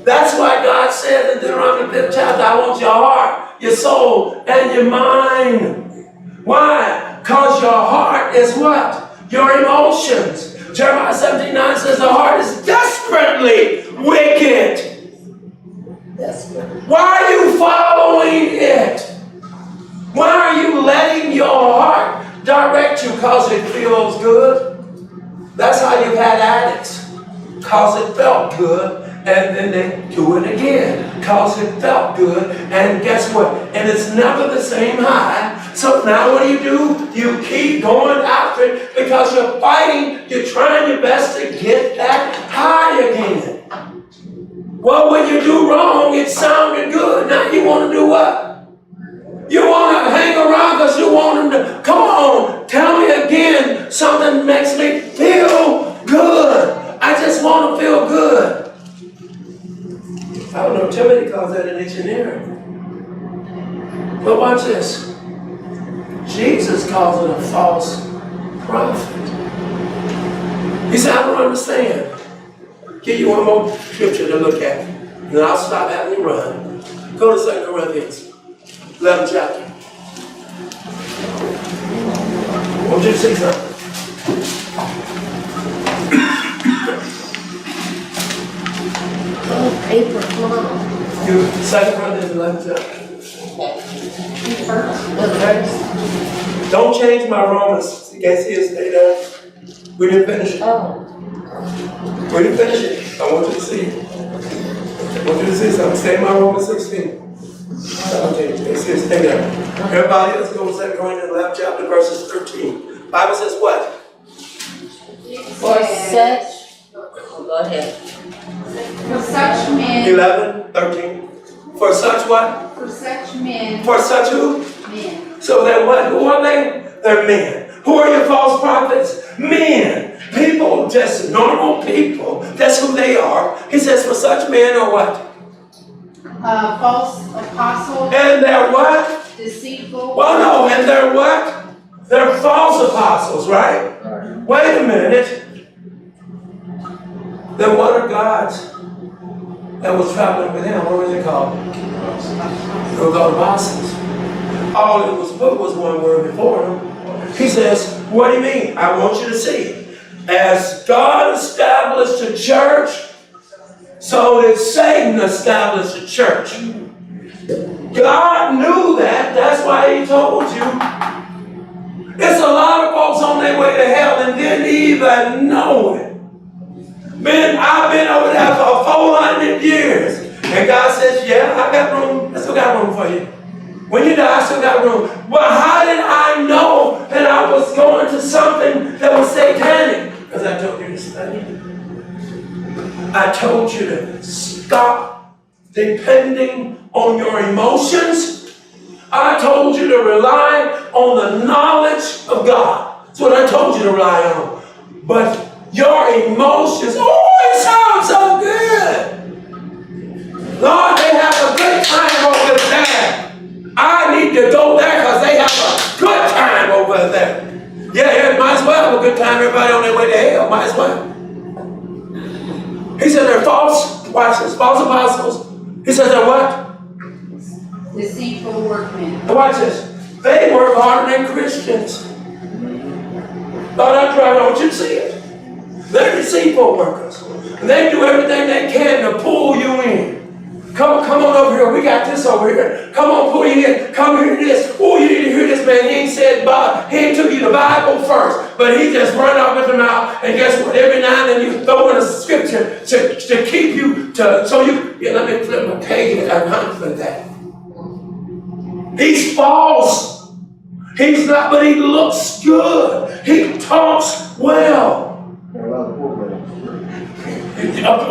That's why God said in Deuteronomy 5th chapter, I want your heart, your soul, and your mind. Why? Because your heart is what? Your emotions. Jeremiah 17:9 says the heart is desperately wicked. Why are you following it? Why are you letting your heart direct you? Because it feels good? That's how you've had addicts. Because it felt good, and then they do it again. Because it felt good, and guess what? And it's never the same high. So now what do? You keep going after it because you're fighting, you're trying your best to get that high again. Well, when you do wrong, it sounded good. Now you want to do what? You want to hang around because you want them to, come on, tell me again something that makes me feel good. I just want to feel good. I don't know, Timothy calls that an engineer. But watch this. Jesus calls it a false prophet. He said, I don't understand. Give you one more scripture to look at. And then I'll stop having you run. Go to 2 Corinthians, 11th chapter. I want you to see something. Oh, April, come on. 2 Corinthians, 11th chapter. What verse? Don't change my Romans. You can't see it, stay there. We didn't finish it. Oh. We didn't finish it. I want you to see it. I want you to see something. Stay in my Romans 16. Okay, stay there. Everybody else go to 2 Corinthians 11th chapter, verses 13. Bible says what? For such, go ahead. For such men. 11, 13. For such what? For such men. For such who? Men. So they're what? Who are they? They're men. Who are your false prophets? Men. People, just normal people. That's who they are. He says, for such men are what? False apostles. And they're what? Deceitful. Well, no, and they're what? They're false apostles, right? Wait a minute. Then what are God's that was traveling with him? What were they called? They were called apostles. All it was put was one word before him. He says, what do you mean? I want you to see. As God established a church, so did Satan establish a church. God knew that. That's why he told you. There's a lot of folks on their way to hell and didn't even know it. I've been over there for 400 years. And God says, yeah, I got room. I still got room for you. When you die, I still got room. Well, how did I know that I was going to something that was satanic? study. I told you to stop depending on your emotions. I told you to rely on the knowledge of God. That's what I told you to rely on. But your emotions, oh, it sounds so good. Lord, they have a good time over there. I need to go there because they have a good time over there. Yeah, might as well have a good time. Everybody on their way to hell, might as well. He said they're false, watch this, false apostles. He said they're what? Deceitful workmen. Watch this. They work harder than Christians. Lord, I want you to see it. They're deceitful workers. They do everything they can to pull you in. Come on over here. We got this over here. Come on, pull you in. Come hear this. Oh, you need to hear this, man. He ain't said Bob. He ain't took you the Bible first. But he just run off with the mouth. And guess what? Every now and then you throw in a scripture to keep you so you. Yeah, let me flip my page. I'm hunting for that. He's false. He's not, but he looks good. He talks well. There are a lot of programs.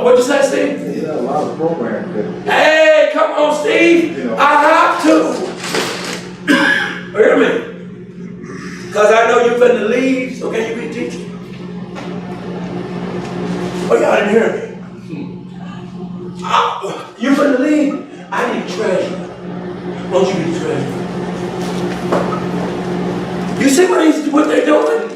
What'd you say, Steve? There are a lot of programs that. Hey, come on, Steve. I have to. Hear me? Because I know you're finna leave, so can you be teaching? Oh, y'all didn't hear me. You finna leave? I need treasure. Won't you be treasure? You see what they're doing?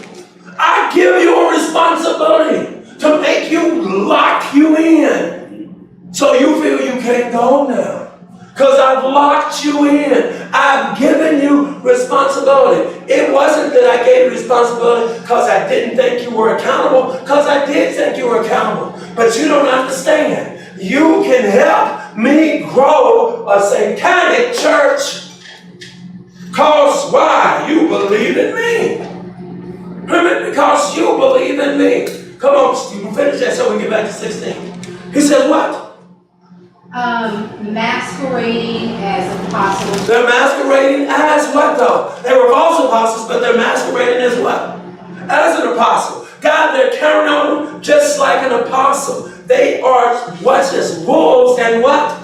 I give you a responsibility to make you lock you in. So you feel you can't go now. Because I've locked you in. I've given you responsibility. It wasn't that I gave you responsibility because I didn't think you were accountable, because I did think you were accountable. But you don't understand. You can help me grow a satanic church. Because why? You believe in me. Because you believe in me. Come on, Stephen, finish that so we can get back to 16. He says what? Masquerading as apostles. They're masquerading as what though? They were false apostles, but they're masquerading as what? As an apostle. God, they're carrying on just like an apostle. They are, watch this, wolves and what?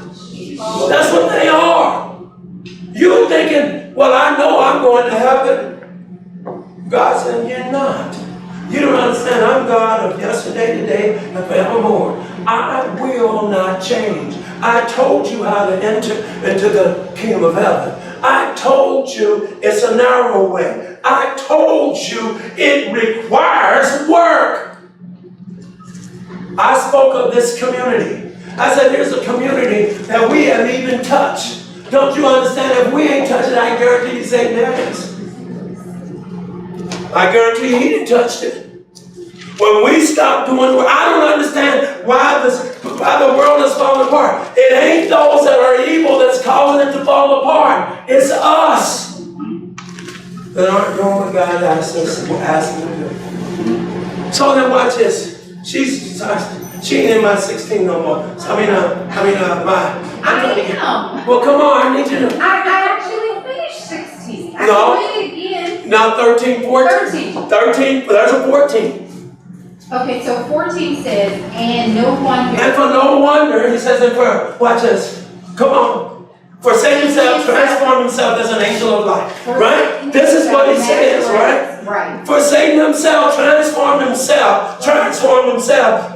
That's what they are. You thinking, well, I know I'm going to heaven. God said, you're not. You don't understand, I'm God of yesterday, today, and forevermore. I will not change. I told you how to enter into the kingdom of heaven. I told you it's a narrow way. I told you it requires work. I spoke of this community. I said, here's a community that we haven't even touched. Don't you understand? If we ain't touched it, I guarantee you Satan has. I guarantee you he didn't touch it. When we stop doing work, I don't understand why the world is falling apart. It ain't those that are evil that's causing it to fall apart. It's us that aren't doing what God asked us to do. So then watch this. She ain't in my 16 no more. I am. Well, come on, I need you to. I actually finished 16. I No. can read it again. Now 13, 14. 13. 13, but there's a 14. Okay, so 14 says, and no wonder. And for no wonder, he says in prayer, watch this. Come on. Forsake himself, transform himself as an angel of light. Right? This is what he says, right? Right. Forsaking himself, transform himself.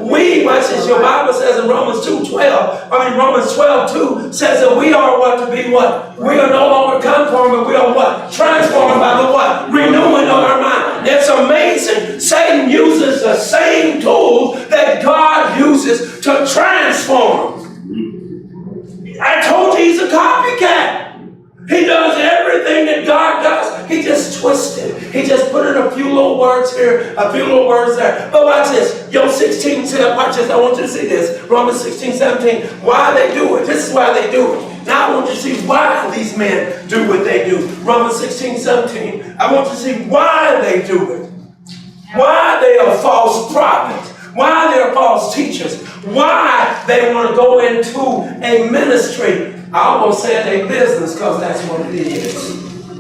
We, watch this, your Bible says in Romans 12:2 says that we are what to be what? We are no longer conformed, but we are what? Transformed by the what? Renewing of our mind. It's amazing. Satan uses the same tools that God uses to transform. I told you he's a copycat. He does everything that God does. He just twisted. He just put in a few little words here, a few little words there. But watch this. Yo, 16 said, watch this. I want you to see this. Romans 16:17. Why they do it. This is why they do it. Now I want you to see why these men do what they do. Romans 16:17. I want you to see why they do it. Why they are false prophets. Why they're false teachers. Why they want to go into a ministry. I almost said a business because that's what it is.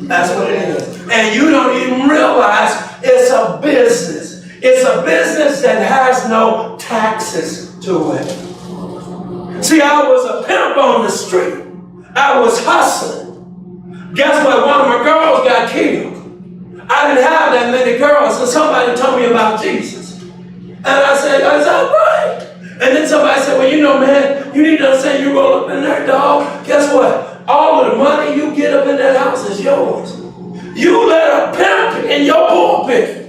That's what it is. And you don't even realize it's a business. It's a business that has no taxes to it. See, I was a pimp on the street. I was hustling. Guess what? One of my girls got killed. I didn't have that many girls, and somebody told me about Jesus. And I said, all right. And then somebody said, well, you know, man, you need to understand you roll up in there, dog. Guess what? All of the money you get up in that house is yours. You let a pimp in your pulpit.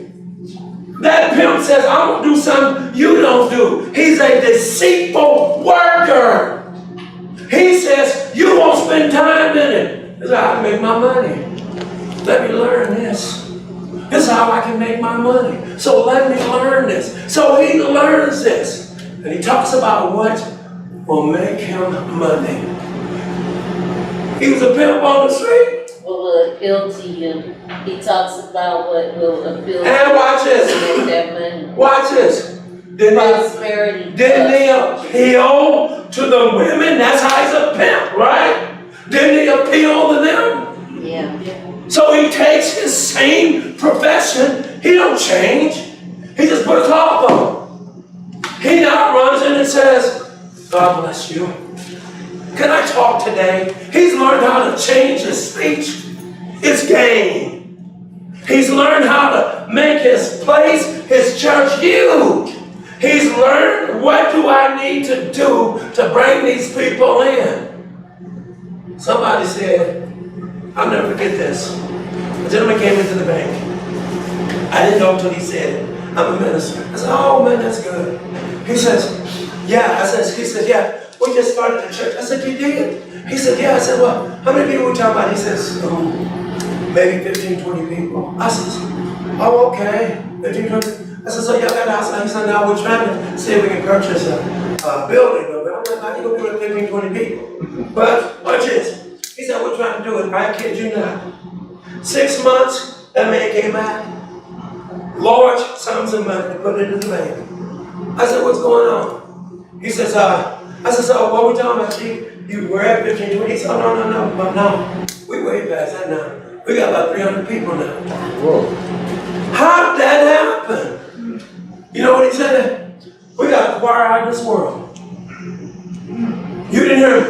That pimp says, I'm going to do something you don't do. He's a deceitful worker. He says, you won't spend time in it. He said, I can make my money. Let me learn this. This is how I can make my money. So let me learn this. So he learns this. And he talks about what will make him money. He was a pimp on the street. What will appeal to you? He talks about what will appeal to you. And watch this. To make that money. Watch this. Prosperity. Didn't he appeal to the women? That's how he's a pimp, right? Didn't he appeal to them? Yeah. So he takes his same profession. He don't change. He just put a cloth on. He now runs in and says, God bless you. Can I talk today? He's learned how to change his speech. It's game. He's learned how to make his place, his church, huge. He's learned what do I need to do to bring these people in. Somebody said, I'll never forget this. A gentleman came into the bank. I didn't know until he said it. I'm a minister. I said, oh man, that's good. He says, yeah. He said, yeah, we just started the church. I said, you did? He said, yeah. I said, well, how many people we talking about? He says, maybe 15, 20 people. I said, oh, okay. 15, 20. I said, so y'all got a house? He said, now we're trying to see if we can purchase a building. I'm like, how you gonna do it with 15, 20 people? But watch this. He said, we're trying to do it. I kid you not. 6 months, that man came back. Large sums of money to put into the bank. I said, what's going on? He says, I said, so what are we talking about, Chief? You were at 15, 20. He said, oh, no. We way past that now. We got about 300 people now. Whoa. How did that happen? You know what he said? We got to acquire out of this world. You didn't hear me?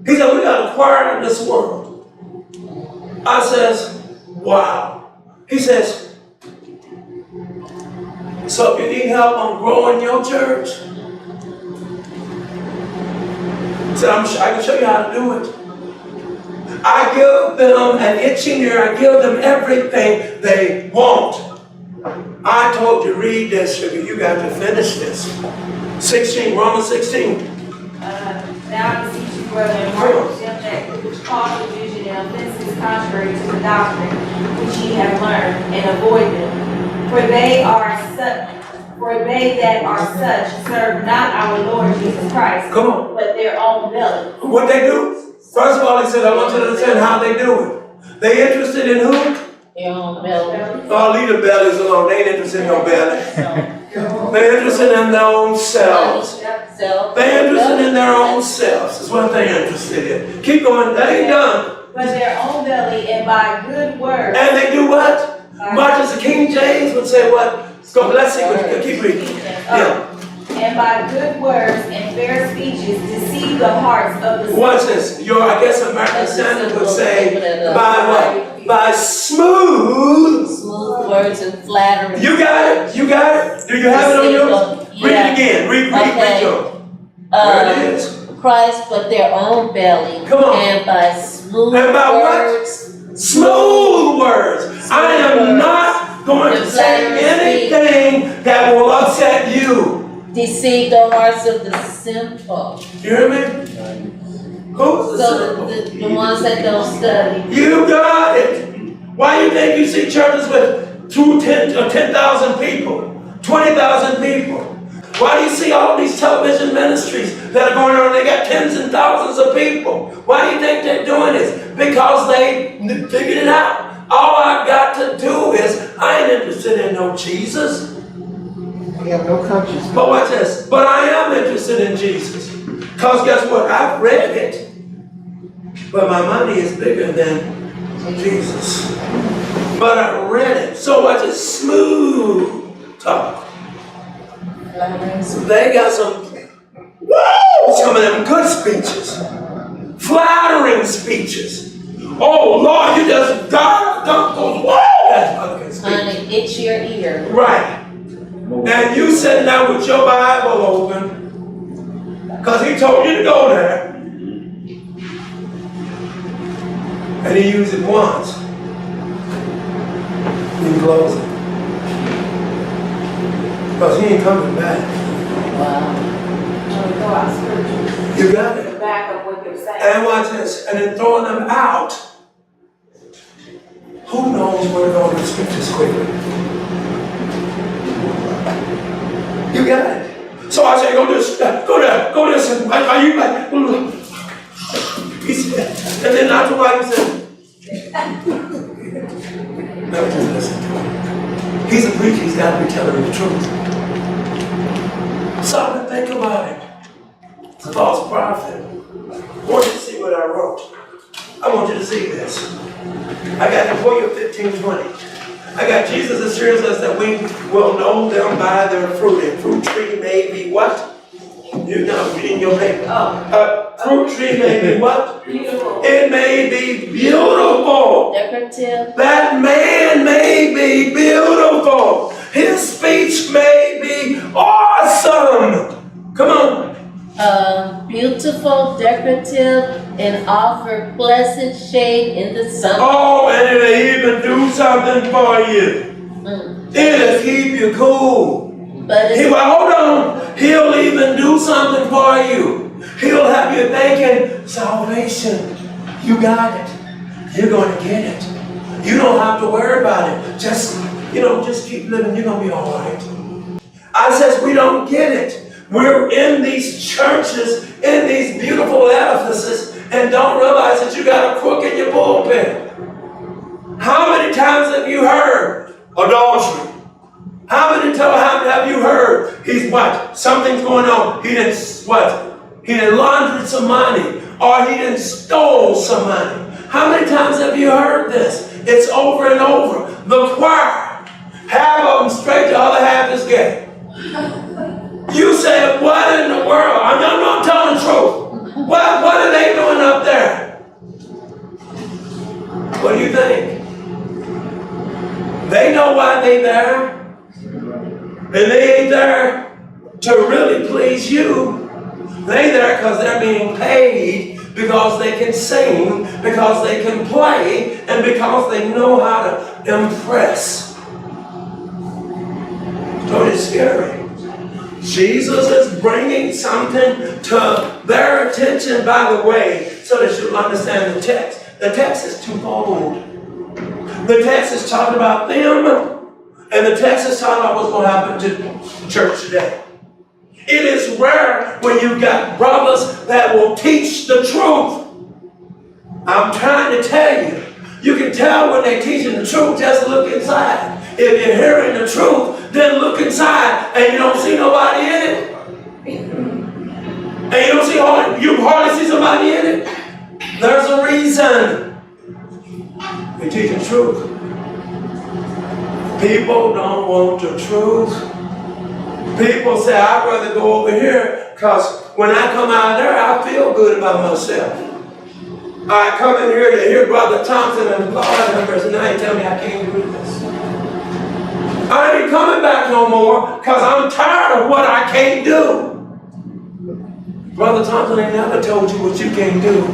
He said, we got to acquire out of this world. I says, wow. He says, so if you need help on growing your church, he said, I can show you how to do it. I give them an itching ear. I give them everything they want. I told you, read this, sugar. You got to finish this. 16, Romans 16. Now I beseech you, brethren, mark them that which cause division and offenses contrary to the doctrine which ye have learned, and avoid them. For they that are such serve not our Lord Jesus Christ, Come on. but their own belly. What they do? First of all, he said, I want you to understand how they do it. They interested in who? Their own belly. Oh, leave the bellies alone. They ain't interested in no belly. They're interested in their own selves. They're interested in their own selves. That's what they're interested in. Keep going. That ain't done. But their own belly, and by good words. And they do what? Much as the King James would say what? God bless you. Keep reading. Yeah. And by good words and fair speeches deceive the hearts of the Watch this. I guess American Standard would say, by what? By smooth words and flattery. You got it? You got it? Do you have it on yours? Read it again. Read yours. There it is. Christ, but their own belly. Come on. And by smooth and by words. What? Smooth words. I am not going to say anything that will upset you. Deceive the hearts of the simple. You hear me? Who's the simple? The ones that don't study. You got it. Why do you think you see churches with 10,000 people, 20,000 people? Why do you see all these television ministries that are going on? They got tens and thousands of people. Why do you think they're doing this? Because they figured it out. All I've got to do is, I ain't interested in no Jesus. We have no conscience. But watch this. But I am interested in Jesus. Because guess what? I've read it. But my money is bigger than Jesus. But I read it. So watch it. Smooth talk. Flattering speech. They got some of them good speeches. Flattering speeches. Oh Lord, you just God, whoa! That's other speech. Honey, itch your ear. Right. And you sitting there with your Bible open, because he told you to go there. And he used it once. He close it. Because he ain't coming back. Wow. Go out spiritually. You got it. Back up what they're saying. And watch this. And then throwing them out. Who knows where to go in the scriptures quickly? You got it. So I say, go this, go this, and are you back? He said, and then after a while he said, never just listen to him. He's a preacher, he's got to be telling the truth. Stop and think about it. It's a false prophet. I want you to see what I wrote. I want you to see this. I got the for you 15:20. I got Jesus assures us that we will know them by their fruit. A fruit tree may be what? You know, in your paper. Fruit tree may be what? Beautiful. It may be beautiful. Decorative. That man may be beautiful. His speech may be awesome. Come on. Beautiful, decorative, and offer pleasant shade in the sun. Oh, and it'll even do something for you. It'll keep you cool. But it's Hold on. He'll even do something for you. He'll have you thinking, salvation. You got it. You're going to get it. You don't have to worry about it. Just keep living. You're going to be all right. I says we don't get it. We're in these churches, in these beautiful edifices, and don't realize that you got a crook in your pulpit. How many times have you heard adultery? How many times have you heard he's what? Something's going on. He didn't what? He didn't laundered some money, or he didn't stole some money. How many times have you heard this? It's over and over. The choir, half of them straight, the other half is gay. You say, what in the world? I know I'm telling the truth. What are they doing up there? What do you think? They know why they're there. And they ain't there to really please you. They there because they're being paid, because they can sing, because they can play, and because they know how to impress. So it's scary. Jesus is bringing something to their attention, by the way, so that you'll understand the text. The text is twofold. The text is talking about them, and the text is talking about what's going to happen to the church today. It is rare when you've got brothers that will teach the truth. I'm trying to tell you, you can tell when they're teaching the truth, just look inside. If you're hearing the truth, then look inside and you don't see nobody in it. And you hardly see somebody in it. There's a reason. They're teaching truth. People don't want the truth. People say, I'd rather go over here because when I come out of there, I feel good about myself. I come in here to hear Brother Thompson and Lord have mercy, now you tell me I can't do this. I ain't coming back no more because I'm tired of what I can't do. Brother Thompson ain't never told you what you can't do.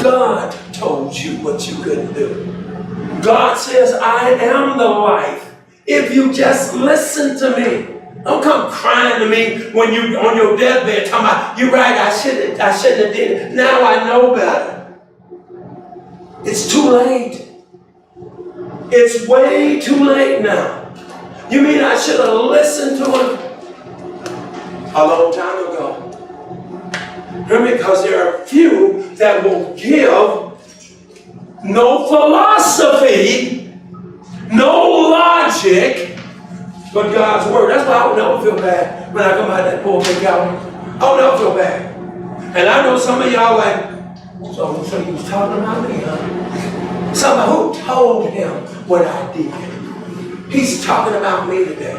God told you what you couldn't do. God says, I am the life. If you just listen to me. Don't come crying to me when you on your deathbed talking about, you're right, I shouldn't have did it. Now I know better. It's too late. It's way too late now. You mean I should have listened to him a long time ago? Hear me? Because there are few that will give no philosophy, no logic, but God's word. That's why I would never feel bad when I come out of that pulpit, Calvin. I would never feel bad. And I know some of y'all like, so he was talking about me, huh? Somebody who told him what I did. He's talking about me today.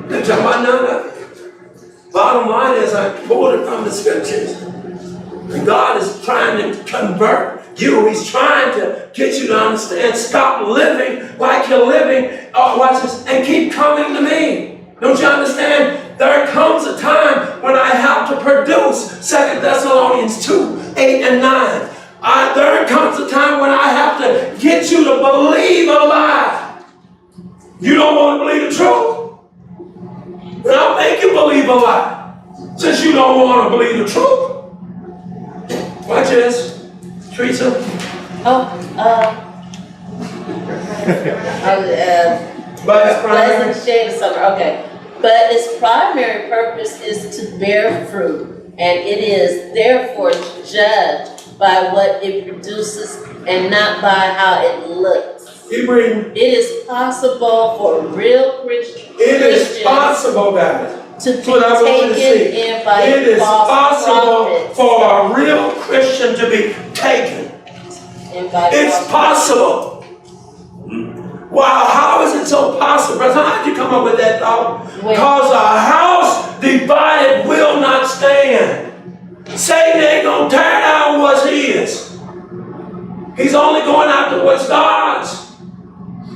They're talking about none of it. Bottom line is I pulled it from the scriptures. And God is trying to convert you. He's trying to get you to understand. Stop living like you're living. Watch this. And keep coming to me. Don't you understand? There comes a time when I have to produce 2 Thessalonians 2, 8 and 9. There comes a time when I have to get you to believe a lie. You don't want to believe the truth? Then I'll make you believe a lie. Since you don't want to believe the truth. Watch this. Teresa. But it's primary. Pleasant shade of summer, okay. But its primary purpose is to bear fruit, and it is therefore judged by what it produces and not by how it looks. Keep reading. It is possible for real Christians. It is possible, guys. To be taken in by it is false possible prophets. for a real Christian to be taken. It's possible. Wow, how is it so possible? Brother, how did you come up with that thought? Because a house divided will not stand. Satan ain't gonna tear down what's his. He's only going after what's God's.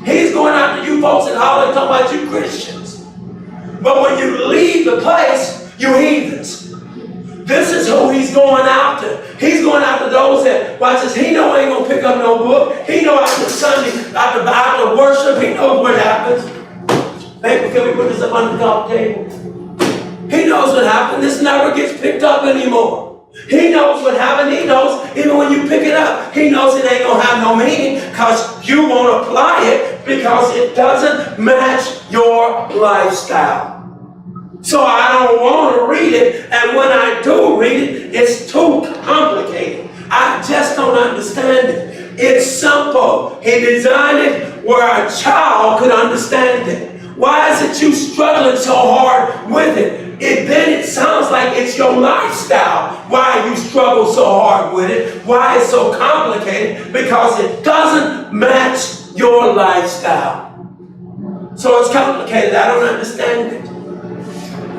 He's going after you folks at Holland talking about you Christians. But when you leave the place, you heathens. This is who he's going after. He's going after those that, watch this, he know ain't gonna pick up no book. He know after Sunday, after worship, he knows what happens. Baby, can we put this up on the coffee table? He knows what happens. This never gets picked up anymore. He knows what happened. He knows, even when you pick it up, he knows it ain't gonna have no meaning because you won't apply it because it doesn't match your lifestyle. So I don't want to read it, and when I do read it, it's too complicated. I just don't understand it. It's simple. He designed it where a child could understand it. Why is it you struggling so hard with it? Then it sounds like it's your lifestyle. Why you struggle so hard with it? Why it's so complicated? Because it doesn't match your lifestyle. So it's complicated. I don't understand it.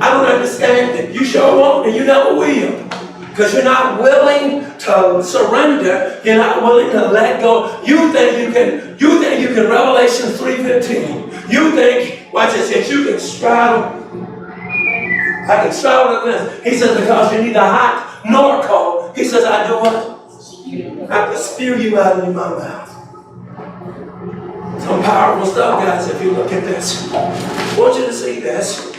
I don't understand it. You sure won't, and you never will. Because you're not willing to surrender. You're not willing to let go. You think you can Revelation 3:15. You think, watch this, that you can straddle. I can straddle this. He says, because you're neither hot nor cold. He says, I do what? I can spew you out of my mouth. Some powerful stuff, guys, if you look at this. I want you to see this.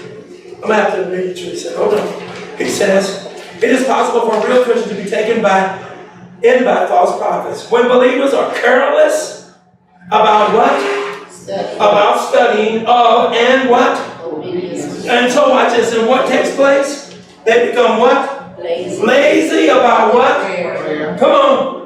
I'm going to have to read it to you. Hold on. He says, it is possible for a real Christian to be taken in by false prophets. When believers are careless about what? About studying of and what? And so watch this. And what takes place? They become what? Lazy about what? Come on.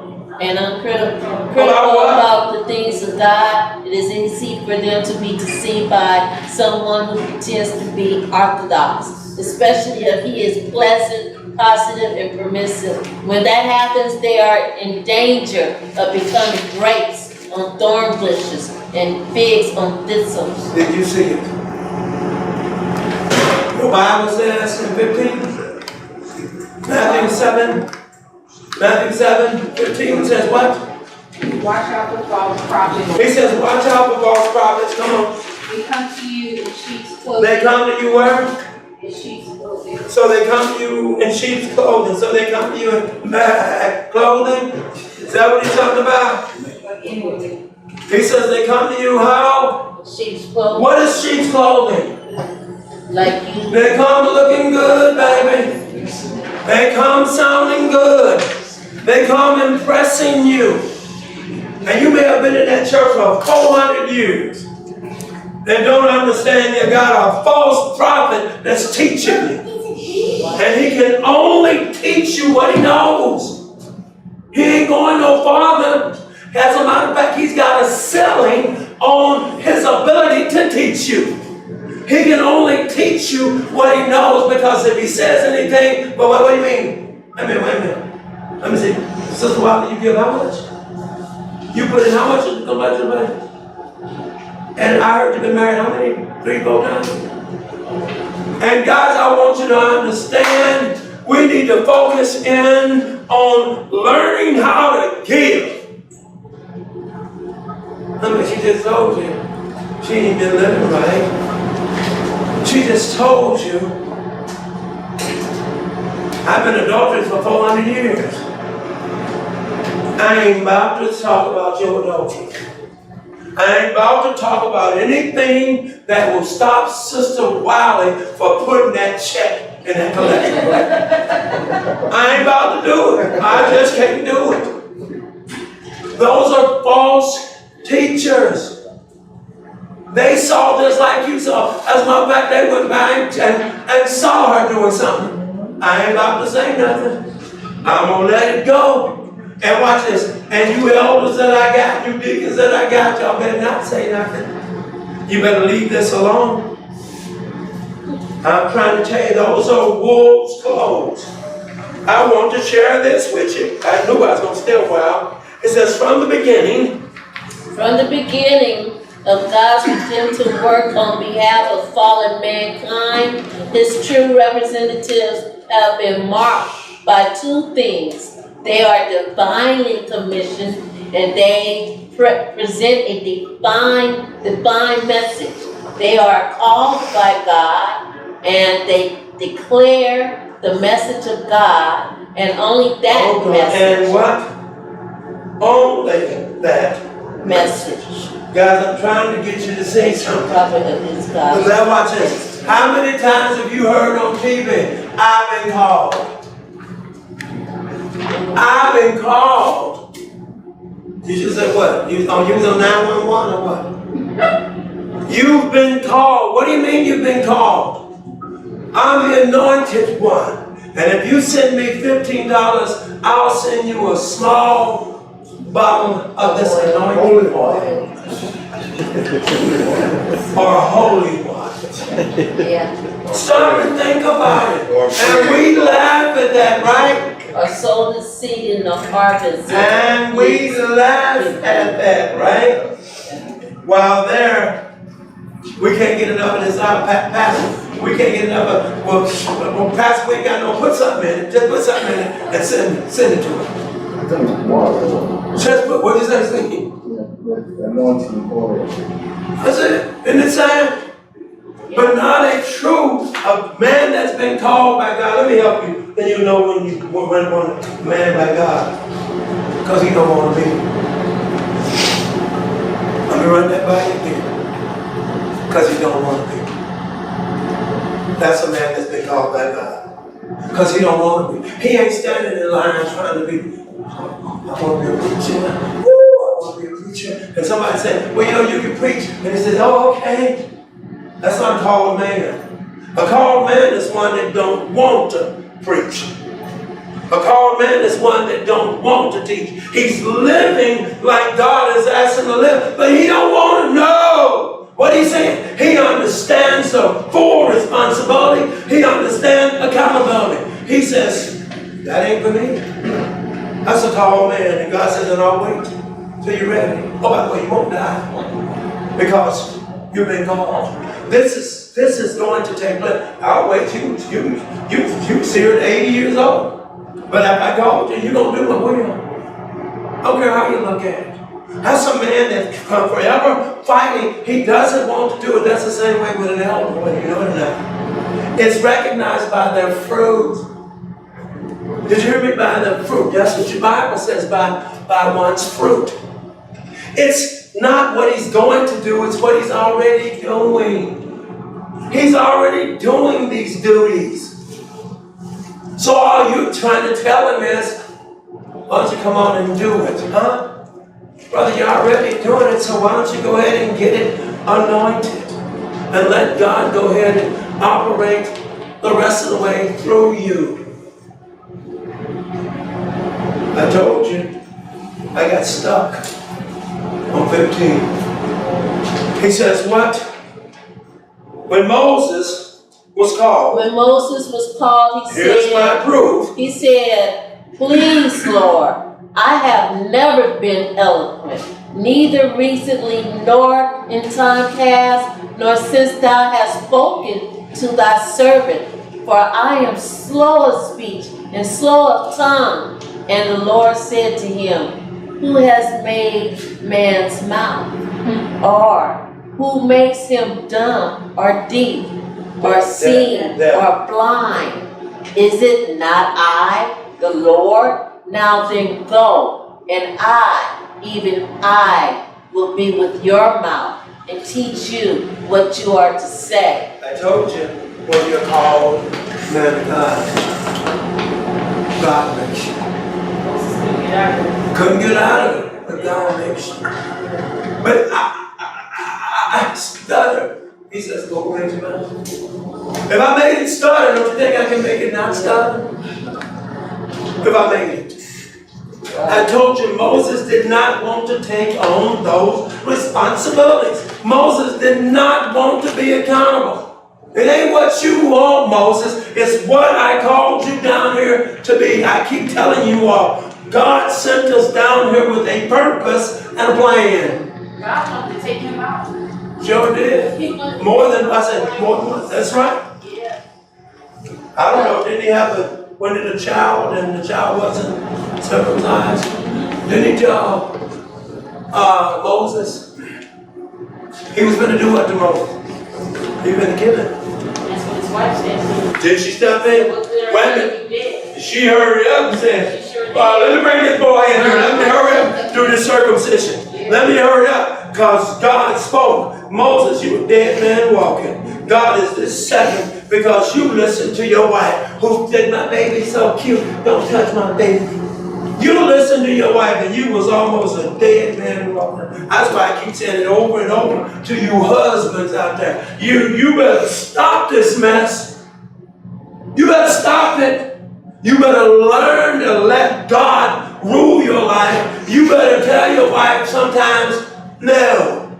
And uncritical about the things of God. It is easy for them to be deceived by someone who pretends to be orthodox, especially if he is pleasant, positive, and permissive. When that happens, they are in danger of becoming grapes on thorn bushes and figs on thistles. Did you see it? The Bible says in 15, Matthew 7:15 says what? Watch out for false prophets. He says, watch out for false prophets. Come on. They come to you in sheep's clothing. They come to you where? In sheep's clothing. So they come to you in sheep's clothing. So they come to you in bad clothing. Is that what he's talking about? But inwardly. He says they come to you how? Sheep's clothing. What is sheep's clothing? Like you. They come looking good, baby. They come sounding good. They come impressing you. And you may have been in that church for 400 years. They don't understand you got a false prophet that's teaching you. And he can only teach you what he knows. He ain't going no farther. As a matter of fact, he's got a ceiling on his ability to teach you. He can only teach you what he knows, because if he says anything, but what do you mean? Wait a minute. Let me see. Sister Wiley, you give how much? You put in how much to come back to the bank? And I heard you've been married how many? 3, 4 times? And guys, I want you to understand, we need to focus in on learning how to give. I mean, she just told you, she ain't been living right. She just told you, I've been adulterous for 400 years. I ain't about to talk about your adultery. I ain't about to talk about anything that will stop Sister Wiley for putting that check in that collection plate. I ain't about to do it. I just can't do it. Those are false teachers. They saw this like you saw. As a matter of fact, they went back and saw her doing something. I ain't about to say nothing. I'm gonna let it go. And watch this. And you elders that I got, you deacons that I got, y'all better not say nothing. You better leave this alone. I'm trying to tell you, those are wolves' clothes. I want to share this with you. I knew I was going to stay a while. It says, from the beginning of God's redemptive work on behalf of fallen mankind, His true representatives have been marked by 2 things. They are divinely commissioned, and they present a divine message. They are called by God, and they declare the message of God, and only that message. And what? Only that message. Guys, I'm trying to get you to say something. Because now watch this. How many times have you heard on TV, I've been called? I've been called. You should say what? You was on 911 or what? You've been called. What do you mean you've been called? I'm the anointed one. And if you send me $15, I'll send you a small bottle of this anointing oil. Or a holy one. Yeah. Stop and think about it. And we laugh at that, right? Or sow the seed in the harvest. And we laugh at that, right? While there, we can't get enough of this pastor. We can't get enough of, well, pastor, we ain't got no, put something in it. Just put something in it and send it to him. Just put, what is that saying? Anointing oil. That's it. Isn't it sad? But not a true, a man that's been called by God. Let me help you. Then you know when you want a man by God. Because he don't want to be. Let me run that by you again. Because he don't want to be. That's a man that's been called by God. Because he don't want to be. He ain't standing in line trying to be, I want to be a preacher. Woo, I want to be a preacher. And somebody said, well, you know, you can preach. And he says, oh, okay. That's not a called man. A called man is one that don't want to preach. A called man is one that don't want to teach. He's living like God is asking him to live, but he don't want to know. What he's saying, he understands the full responsibility. He understands accountability. He says, that ain't for me. That's a called man. And God says, and I'll wait till you're ready. Oh, by the way, you won't die because you've been called. This is going to take place. I'll wait. You see her at 80 years old. But if I called you, you're going to do my will. I don't care how you look at it. That's a man that's forever fighting. He doesn't want to do it. That's the same way with an elder, whether you know it or not. It's recognized by their fruit. Did you hear me? By their fruit. That's what your Bible says, by one's fruit. It's not what he's going to do, it's what he's already doing. He's already doing these duties. So all you're trying to tell him is, why don't you come on and do it, huh? Brother, you're already doing it, so why don't you go ahead and get it anointed and let God go ahead and operate the rest of the way through you. I told you, I got stuck on 15. He says, what? When Moses was called. When Moses was called, he Here's said, my proof. He said, please, Lord, I have never been eloquent, neither recently nor in time past, nor since thou hast spoken to thy servant. For I am slow of speech and slow of tongue. And the Lord said to him, who has made man's mouth? Or who makes him dumb or deaf or seeing or blind? Is it not I, the Lord? Now then go, and I, even I, will be with your mouth and teach you what you are to say. I told you, when you're called man of God, God makes you. Couldn't get out of it, but God makes you. But I stutter. He says, go away to mouth. If I made it stutter, don't you think I can make it not stutter? If I made it. I told you Moses did not want to take on those responsibilities. Moses did not want to be accountable. It ain't what you want, Moses. It's what I called you down here to be. I keep telling you all, God sent us down here with a purpose and a plan. God wanted to take him out. Sure did. More than, I said, more, that's right. Yeah. I don't know, didn't he have wanted a child and the child wasn't circumcised? Didn't he tell Moses? He was going to do what to Moses? He was going to give it. That's what his wife said. Did she step in? Wait a minute. She hurried up and said, let me bring this boy in here. Let me hurry up do this circumcision. Let me hurry up. Because God spoke. Moses, you a dead man walking. God is the second because you listened to your wife who said, my baby's so cute. Don't touch my baby. You listened to your wife and you was almost a dead man walking. That's why I keep saying it over and over to you husbands out there. You better stop this mess. You better stop it. You better learn to let God rule your life. You better tell your wife sometimes, no.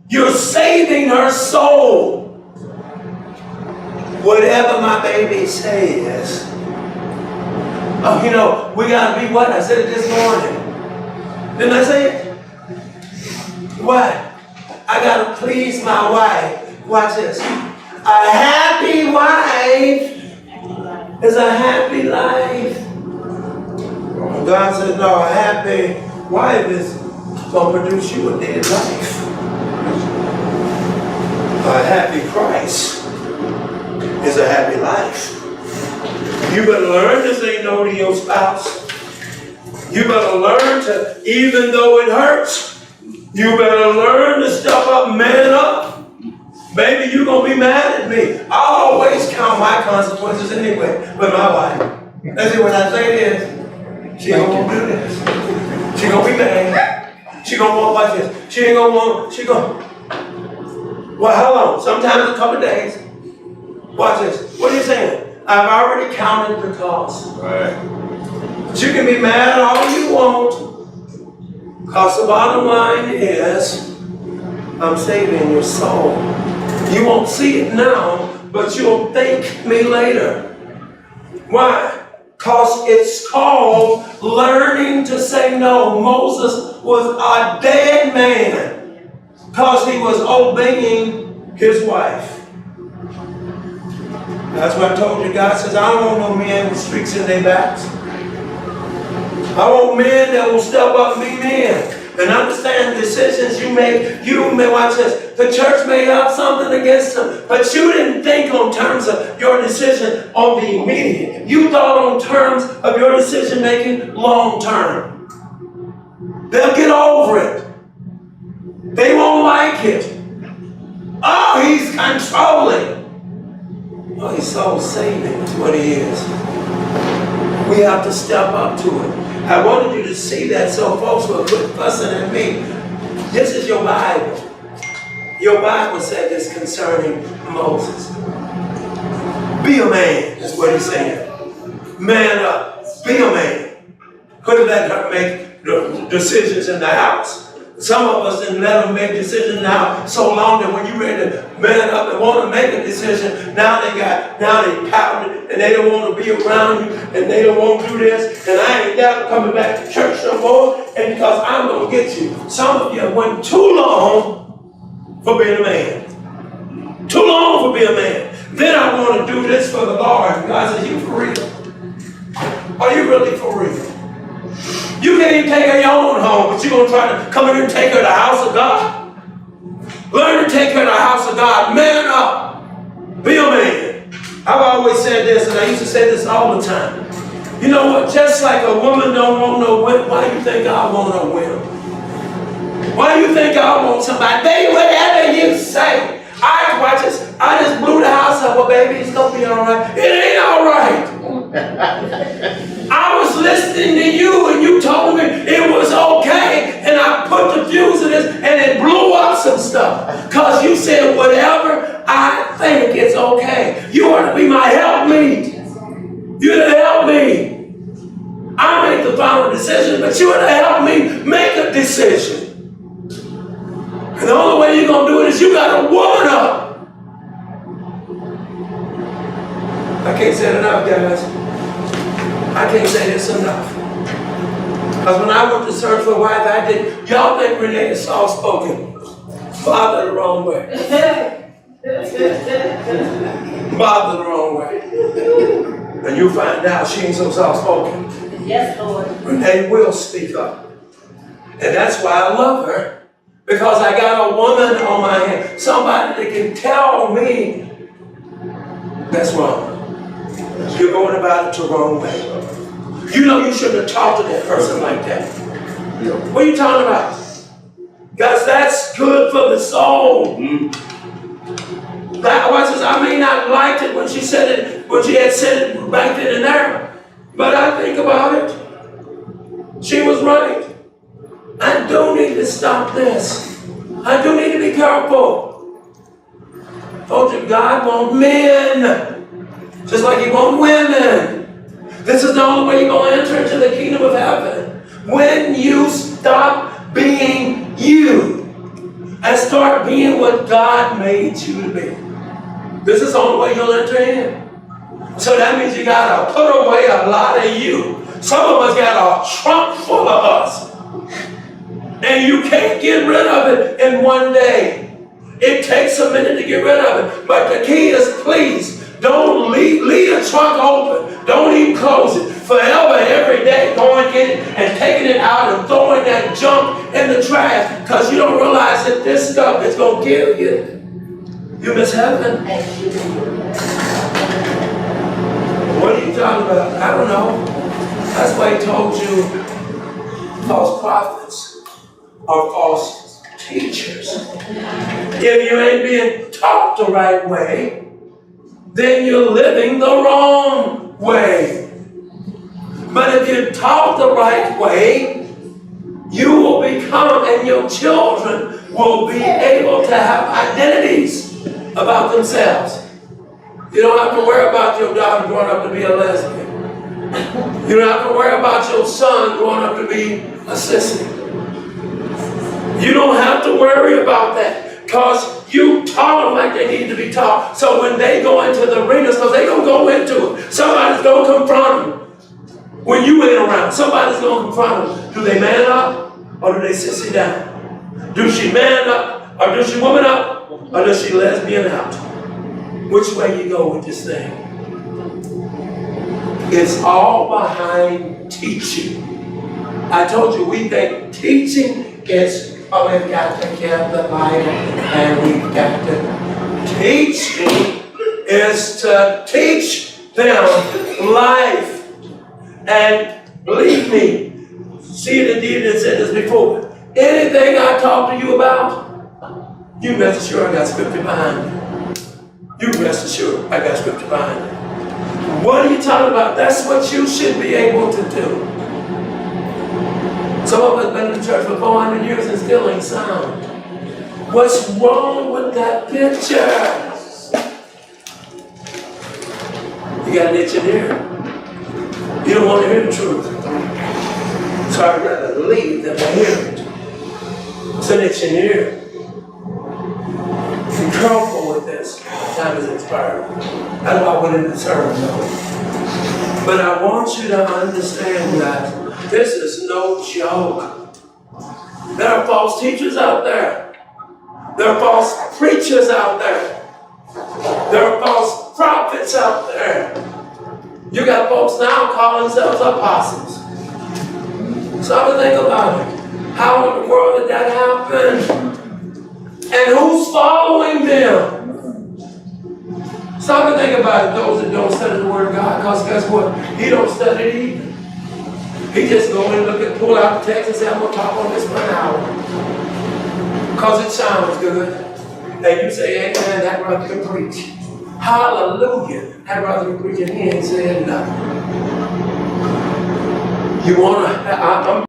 You're saving her soul. Whatever my baby says. Oh, you know, we gotta be what? I said it this morning. Didn't I say it? What? I gotta please my wife. Watch this. A happy wife is a happy life. God says, no, a happy wife is going to produce you a dead life. A happy Christ is a happy life. You better learn to say no to your spouse. You better learn to, even though it hurts, you better learn to step up, man up. Baby, you're going to be mad at me. I always count my consequences anyway with my wife. That's what I say is, she ain't going to do this. She going to be mad. She going to want like this. She ain't going to want, she going to. Well, how long? Sometimes a couple of days. Watch this. What are you saying? I've already counted the cost. Right. But you can be mad all you want. Because the bottom line is, I'm saving your soul. You won't see it now, but you'll thank me later. Why? Because it's called learning to say no. Moses was a dead man because he was obeying his wife. That's what I told you. God says, I don't want no men with streaks in their backs. I want men that will step up and be men. And understand decisions you make. You may watch this. The church may have something against them, but you didn't think on terms of your decision on the immediate. You thought on terms of your decision making long term. They'll get over it. They won't like it. Oh, he's controlling. Oh, he's soul saving is what he is. We have to step up to it. I wanted you to see that so folks will quit fussing at me. This is your Bible. Your Bible said this concerning Moses. Be a man, is what he's saying. Man up. Be a man. Couldn't let her make decisions in the house. Some of us didn't let them make decisions now so long that when you're ready to man up and want to make a decision, now they pouting and they don't want to be around you and they don't want to do this and I ain't never coming back to church no no more, and because I'm gonna get you. Some of you went too long for being a man. Too long for being a man. Then I want to do this for the Lord. God says, you for real? Are you really for real? You can't even take her your own home, but you're going to try to come in here and take her to the house of God? Learn to take her to the house of God. Man up. Be a man. I've always said this, and I used to say this all the time. You know what? Just like a woman don't want no whip, why do you think I want a whip? Why do you think I want somebody? Baby, whatever you say. I just blew the house up. Well, baby, it's going to be all right. It ain't all right. I was listening to you, and you told me it was okay, and I put the fuse in this, and it blew up some stuff. Because you said, whatever I think it's okay. You ought to be my helpmeet. You're to help me. I make the final decision, but you're to help me make a decision. And the only way you're going to do it is you got to woman up. I can't say it enough, guys. I can't say this enough. Because when I went to search for a wife, I did. Y'all think Renee is soft-spoken? Father the wrong way. Father the wrong way. And you find out she ain't so soft-spoken. Yes, Lord. Renee will speak up. And that's why I love her. Because I got a woman on my hand. Somebody that can tell me that's wrong. You're going about it the wrong way. You know you shouldn't have talked to that person like that. What are you talking about? Because that's good for the soul. I may not liked it when she said it, when she had said it back then and there. But I think about it. She was right. I do need to stop this. I do need to be careful. Told you God wants men, just like He wants women. This is the only way you're going to enter into the kingdom of heaven. When you stop being you and start being what God made you to be. This is the only way you'll enter in. So that means you got to put away a lot of you. Some of us got a trunk full of us. And you can't get rid of it in one day. It takes a minute to get rid of it. But the key is, please, don't leave the trunk open. Don't even close it. Forever, every day, going in and taking it out and throwing that junk in the trash. Because you don't realize that this stuff is going to kill you. You miss heaven. What are you talking about? I don't know. That's why He told you false prophets are false teachers. If you ain't being taught the right way, then you're living the wrong way. But if you're taught the right way, you will become, and your children will be able to have identities about themselves. You don't have to worry about your daughter growing up to be a lesbian. You don't have to worry about your son growing up to be a sissy. You don't have to worry about that because you taught them like they need to be taught. So when they go into the arenas, because they're going to go into it, somebody's going to confront them. When you ain't around, somebody's going to confront them. Do they man up or do they sissy down? Do she man up or does she woman up or does she lesbian out? Which way you go with this thing? It's all behind teaching. I told you we think teaching is, oh, we've got to take care of the Bible and we've got to. Teaching is to teach them life. And believe me, see it indeed, it said this before. Anything I talk to you about, you rest assured I got scripture behind it. You rest assured I got scripture behind it. What are you talking about? That's what you should be able to do. Some of us have been in the church for 400 years and still ain't sound. What's wrong with that picture? You got an itch in here. You don't want to hear the truth. So I'd rather leave than to hear it. It's an itch in here. Be careful with this. Time is expired. That's why I went into sermon though. But I want you to understand that This is no joke. There are false teachers out there. There are false preachers out there. There are false prophets out there. You got folks now calling themselves apostles. Stop and think about it. How in the world did that happen? And who's following them? Stop and think about it, those that don't study the Word of God, because guess what? He don't study it either. He just go and look at, pull out the text and say, I'm going to talk on this for an hour. Because it sounds good. And you say, amen, that brother can preach. Hallelujah. That brother can preach and he ain't saying nothing. You want to, I'm